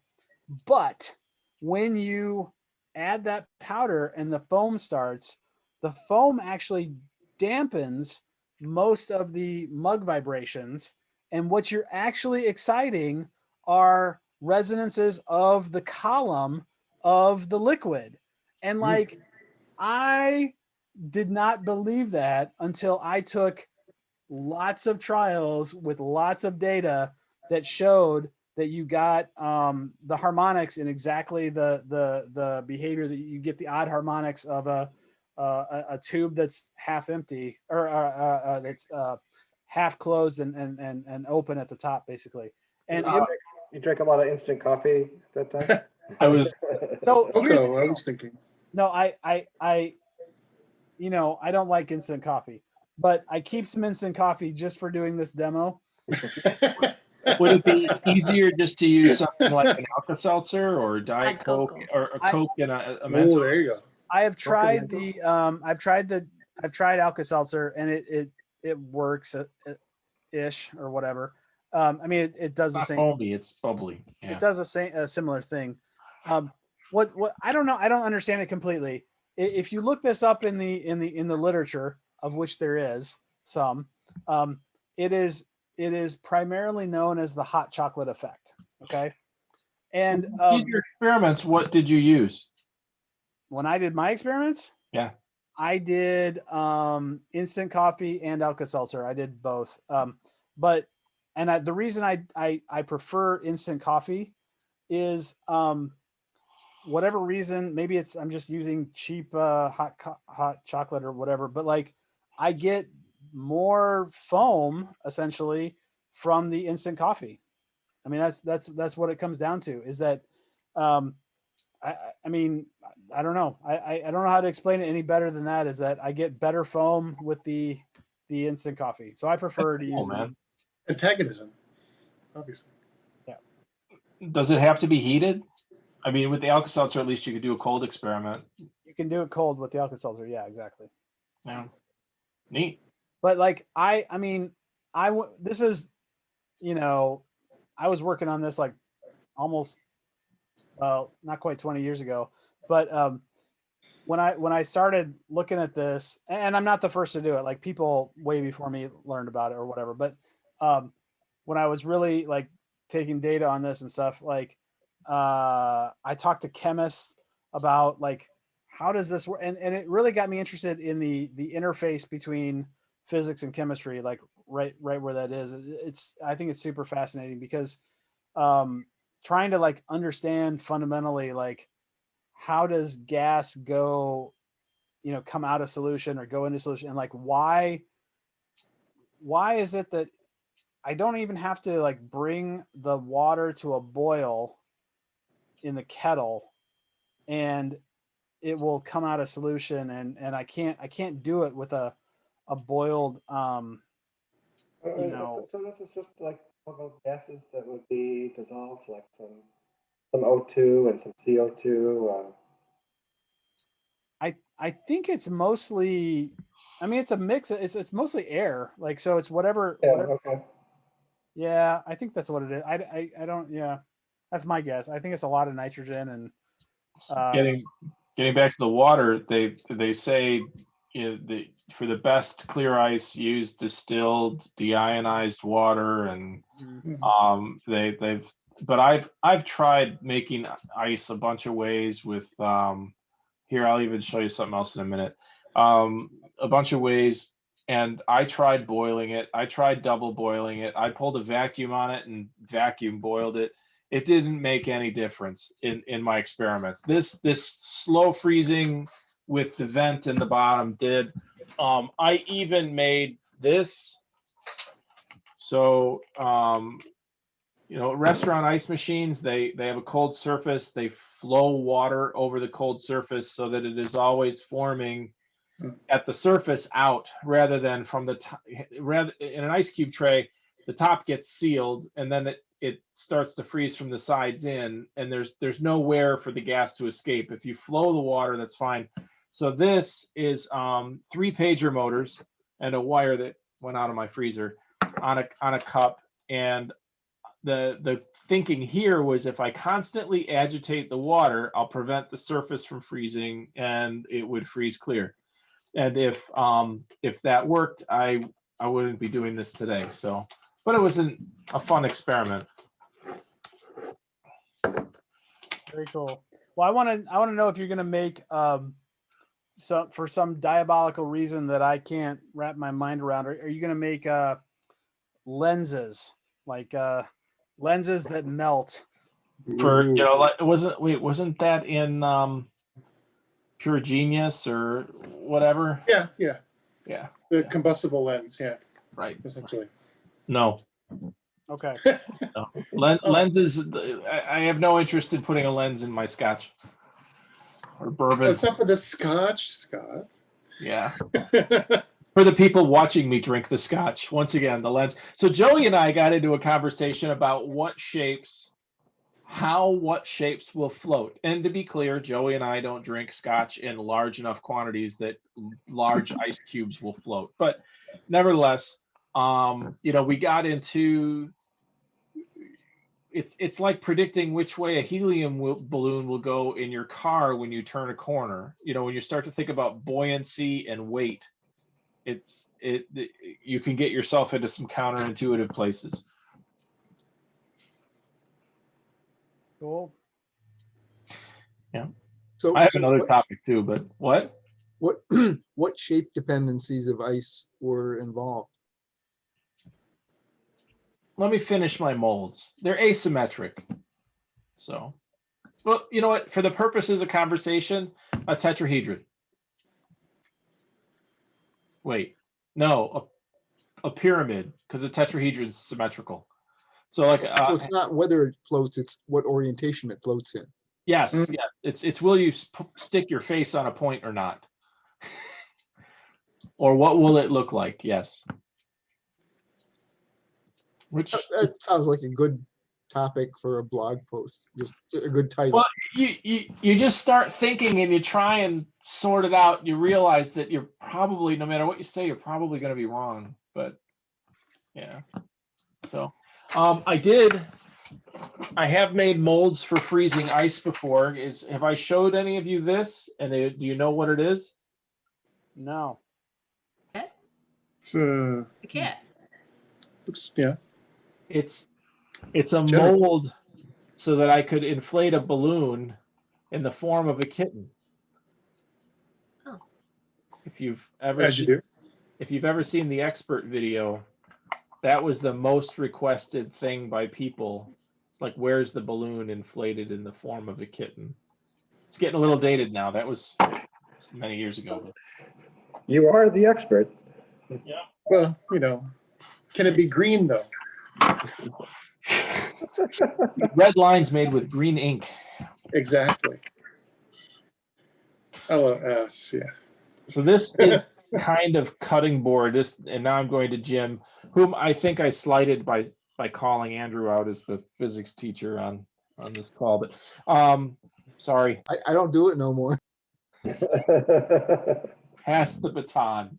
But when you add that powder and the foam starts, the foam actually dampens most of the mug vibrations. And what you're actually exciting are resonances of the column of the liquid. And like, I did not believe that until I took lots of trials with lots of data that showed that you got the harmonics in exactly the behavior that you get, the odd harmonics of a tube that's half empty or that's half closed and open at the top, basically. And you drank a lot of instant coffee at that time. I was so Okay, I was thinking. no, I don't like instant coffee, but I keep some instant coffee just for doing this demo. Would it be easier just to use something like an Alka-Seltzer or Diet Hot Coke cocoa. or a Coke and a Oh, Mentos? there you go. I have tried Mentos? I've tried Alka-Seltzer, and it works ish or whatever. I mean, it does It's the not same. foamy, it's bubbly. Yeah. It does a similar thing. What I don't know. I don't understand it completely. If you look this up in the literature, of which there is some, it is primarily known as the hot chocolate effect. Okay, and When you did your experiments, what did you use? when I did my experiments, Yeah. I did instant coffee and Alka-Seltzer. I did both. But the reason I prefer instant coffee is whatever reason, maybe it's I'm just using cheap hot chocolate or whatever, but like I get more foam essentially from the instant coffee. I mean, that's what it comes down to, is that I mean, I don't know. I don't know how to explain it any better than that, is that I get better foam with the instant coffee. So I prefer to use man. Antagonism, obviously. Yeah. Does it have to be heated? I mean, with the Alka-Seltzer, at least you could do a cold experiment. You can do it cold with the Alka-Seltzer. Yeah, exactly. Yeah. Neat. But like, this is, I was working on this like almost, well, not quite 20 years ago, but when I started looking at this, and I'm not the first to do it, like people way before me learned about it or whatever, but when I was really like taking data on this and stuff, like I talked to chemists about like, how does this work? And it really got me interested in the interface between physics and chemistry, like right where that is. I think it's super fascinating because trying to like understand fundamentally, like, how does gas go, come out of solution or go into solution, and like why is it that I don't even have to like bring the water to a boil in the kettle and it will come out of solution, and I can't do it with a boiled So this is just like gases that would be dissolved, like some O2 and some CO2. I think it's mostly, I mean, it's a mix. It's mostly air. Like, so it's whatever. Yeah. Whatever. Okay. Yeah, I think that's what it is. I don't. Yeah, that's my guess. I think it's a lot of nitrogen and. Getting back to the water, they say for the best clear ice, use distilled deionized water, and but I've tried making ice a bunch of ways with here, I'll even show you something else in a minute. A bunch of ways, and I tried boiling it. I tried double boiling it. I pulled a vacuum on it and vacuum boiled it. It didn't make any difference in my experiments. This slow freezing with the vent in the bottom did. I even made this. So restaurant ice machines, they have a cold surface. They flow water over the cold surface so that it is always forming at the surface out, rather than from the top. Rather, in an ice cube tray, the top gets sealed and then it starts to freeze from the sides in, and there's nowhere for the gas to escape. If you flow the water, that's fine. So this is 3 pager motors and a wire that went out of my freezer on a cup. And the thinking here was, if I constantly agitate the water, I'll prevent the surface from freezing and it would freeze clear. And if that worked, I wouldn't be doing this today. So, but it was a fun experiment. Very cool. Well, I want to know if you're going to make for some diabolical reason that I can't wrap my mind around. Are you going to make lenses, like lenses that melt? For wasn't that in Pure Genius or whatever? Yeah. The Yeah. combustible lens, yeah. Right. Essentially. No. Okay. No. Lenses. I have no interest in putting a lens in my scotch or bourbon. Except for the scotch, Scott. Yeah. For the people watching me drink the scotch, once again, the lens. So Joey and I got into a conversation about what shapes will float. And to be clear, Joey and I don't drink scotch in large enough quantities that large ice cubes will float. But nevertheless, we got into it's like predicting which way a helium balloon will go in your car when you turn a corner. When you start to think about buoyancy and weight, you can get yourself into some counterintuitive places. Cool. Yeah. So I have another topic too, but what? What shape dependencies of ice were involved? Let me finish my molds. They're asymmetric. So, well, you know what? For the purposes of conversation, a tetrahedron. Wait, no, a pyramid, because a tetrahedron is symmetrical. So, like, so it's not whether it floats; it's what orientation it floats in. Yes, yeah. It's will you stick your face on a point or not, or what will it look like? Yes. Which that sounds like a good topic for a blog post. Just a good title. Well, you just start thinking and you try and sort it out. You realize that you're probably, no matter what you say, you're probably going to be wrong. But yeah. So I have made molds for freezing ice before. Have I showed any of you this? And do you know what it is? No. It's a cat. Yeah. It's a mold so that I could inflate a balloon in the form of a kitten. Oh. If you've ever seen the expert video, that was the most requested thing by people. Like, where's the balloon inflated in the form of a kitten? It's getting a little dated now. That was many years ago. You are the expert. Yeah. Well, can it be green though? Red lines made with green ink. Exactly. LOS, yeah. So this is kind of cutting board. And now I'm going to Jim whom I think I slighted by calling Andrew out as the physics teacher on this call. But sorry, I don't do it no more. pass the baton.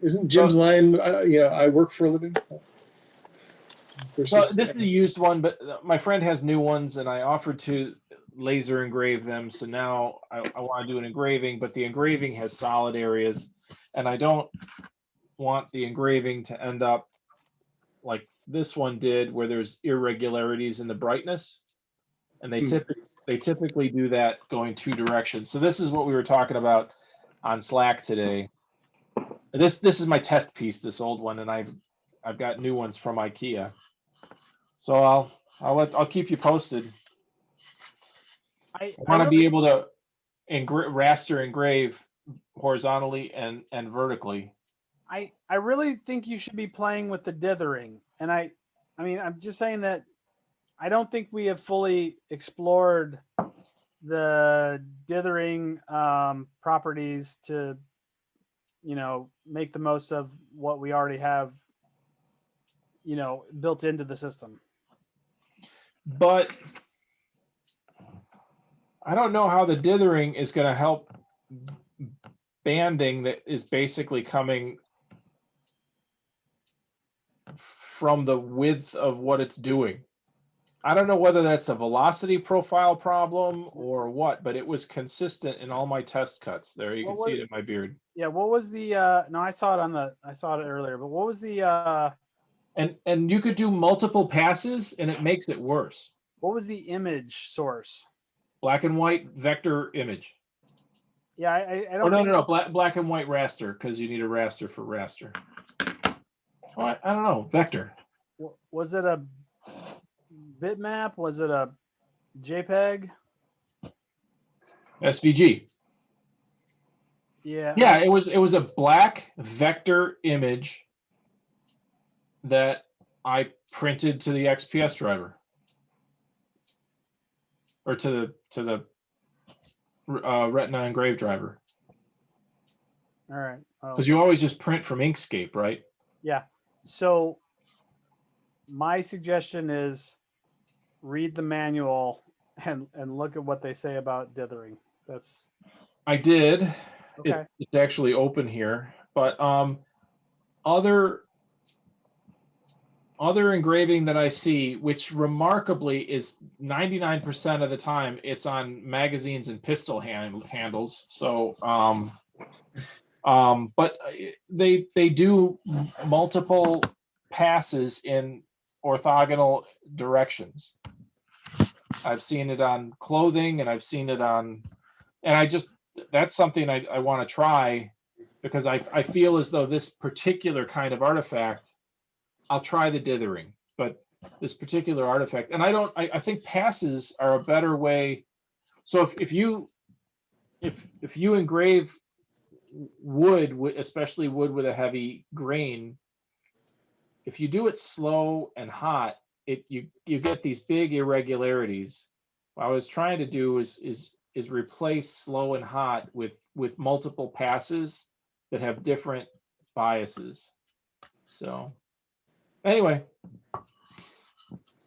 Isn't Jim's line, I work for a living? Well, this is a used one, but my friend has new ones, and I offered to laser engrave them. So now I want to do an engraving, but the engraving has solid areas, and I don't want the engraving to end up like this one did, where there's irregularities in the brightness, and they typically do that going 2 directions. So this is what we were talking about on Slack today. This is my test piece, this old one, and I've got new ones from IKEA. So I'll keep you posted. I want to be able to raster engrave horizontally and vertically. I really think you should be playing with the dithering, and I mean I'm just saying that I don't think we have fully explored the dithering properties to make the most of what we already have built into the system. But I don't know how the dithering is going to help banding that is basically coming from the width of what it's doing. I don't know whether that's a velocity profile problem or what, but it was consistent in all my test cuts. There, you can see it in my beard. Yeah, what was the no, I saw it earlier, but what was the and you could do multiple passes and it makes it worse. What was the image source? Black and white vector image. Yeah, I don't. No, black and white raster, because you need a raster for raster. Oh, I don't know, vector. Was it a bitmap? Was it a JPEG? SVG. Yeah. Yeah, it was a black vector image that I printed to the XPS driver, or to the Retina engrave driver. All right. Because you always just print from Inkscape, right? Yeah. So my suggestion is read the manual and look at what they say about dithering. That's. I did. Okay. It's actually open here, but other engraving that I see, which remarkably is 99% of the time, it's on magazines and pistol handles. So, but they do multiple passes in orthogonal directions. I've seen it on clothing, and I've seen it on, and that's something I want to try, because I feel as though this particular kind of artifact, I'll try the dithering, but this particular artifact, and I think passes are a better way. So if you engrave wood, especially wood with a heavy grain, if you do it slow and hot, you get these big irregularities. What I was trying to do is replace slow and hot with multiple passes that have different biases. So anyway,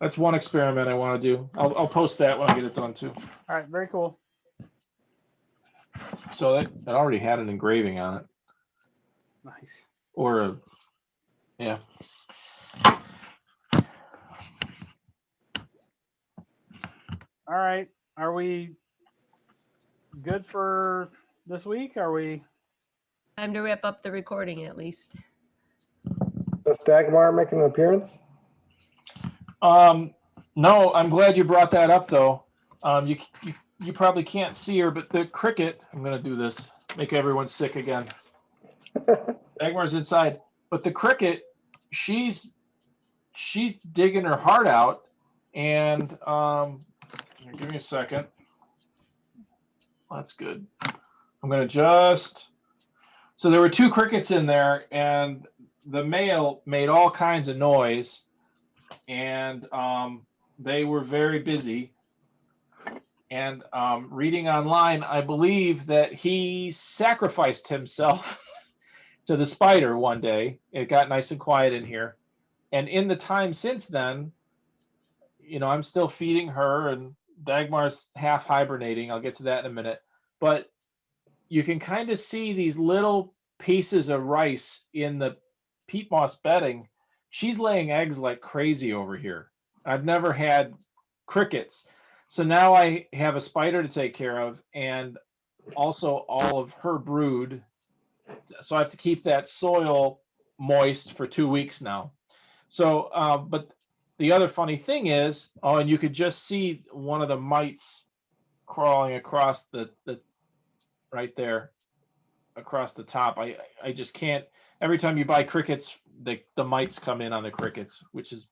that's one experiment I want to do. I'll post that when I get it done too. All right, very cool. So that already had an engraving on it. Nice. Or yeah. All right. Are we good for this week? Are we? Time to wrap up the recording, at least. Does Dagmar make an appearance? No, I'm glad you brought that up, though. You probably can't see her, but the cricket, I'm going to do this, make everyone sick again. Dagmar's inside, but the cricket, she's digging her heart out, and give me a second. That's good. I'm going to so there were 2 crickets in there, and the male made all kinds of noise, and they were very busy. And reading online, I believe that he sacrificed himself to the spider one day. It got nice and quiet in here. And in the time since then, you know, I'm still feeding her, and Dagmar's half hibernating. I'll get to that in a minute. But you can kind of see these little pieces of rice in the peat moss bedding. She's laying eggs like crazy over here. I've never had crickets. So now I have a spider to take care of, and also all of her brood. So I have to keep that soil moist for 2 weeks now. So, but the other funny thing is, oh, and you could just see one of the mites crawling across the right there, across the top. I just can't. Every time you buy crickets, the mites come in on the crickets, which is,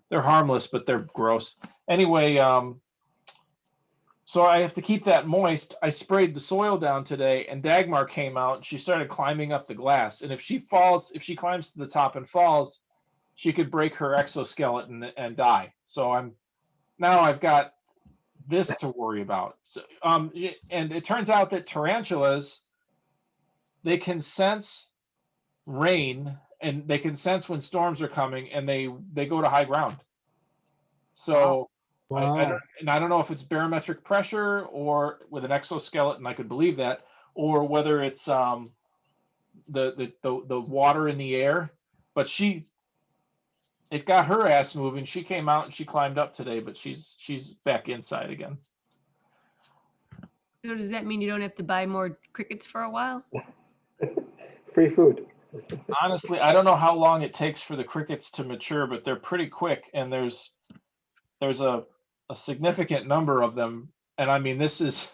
they're harmless, but they're gross. Anyway, so I have to keep that moist. I sprayed the soil down today, and Dagmar came out and she started climbing up the glass. And if she falls, if she climbs to the top and falls, she could break her exoskeleton and die. So I've got this to worry about. So, and it turns out that tarantulas, they can sense rain and they can sense when storms are coming, and they go to high ground. So Wow. I don't know if it's barometric pressure or with an exoskeleton, I could believe that, or whether it's the water in the air. But it got her ass moving. She came out and she climbed up today, but she's back inside again. So does that mean you don't have to buy more crickets for a while? Free food. Honestly, I don't know how long it takes for the crickets to mature, but they're pretty quick, and there's a significant number of them. And I mean, this is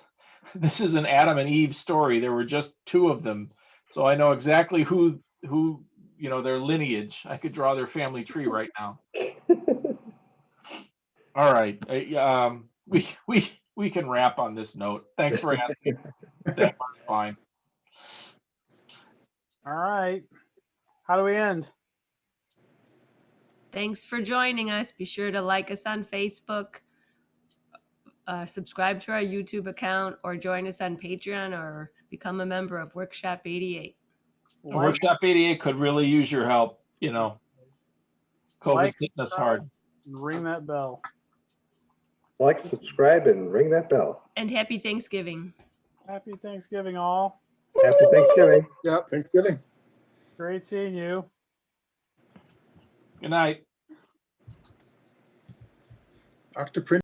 an Adam and Eve story. There were just 2 of them, so I know exactly who you know, their lineage. I could draw their family tree right now. All right, we can wrap on this note. Thanks for asking. That was fine. All right. How do we end? Thanks for joining us. Be sure to like us on Facebook, subscribe to our YouTube account, or join us on Patreon, or become a member of Workshop 88. Workshop 88 could really use your help. You know, COVID's hitting us hard. Ring that bell. Like, subscribe, and ring that bell. And happy Thanksgiving. Happy Thanksgiving, all. Happy Thanksgiving. Yep, Thanksgiving. Great seeing you. Good night. Octoprint.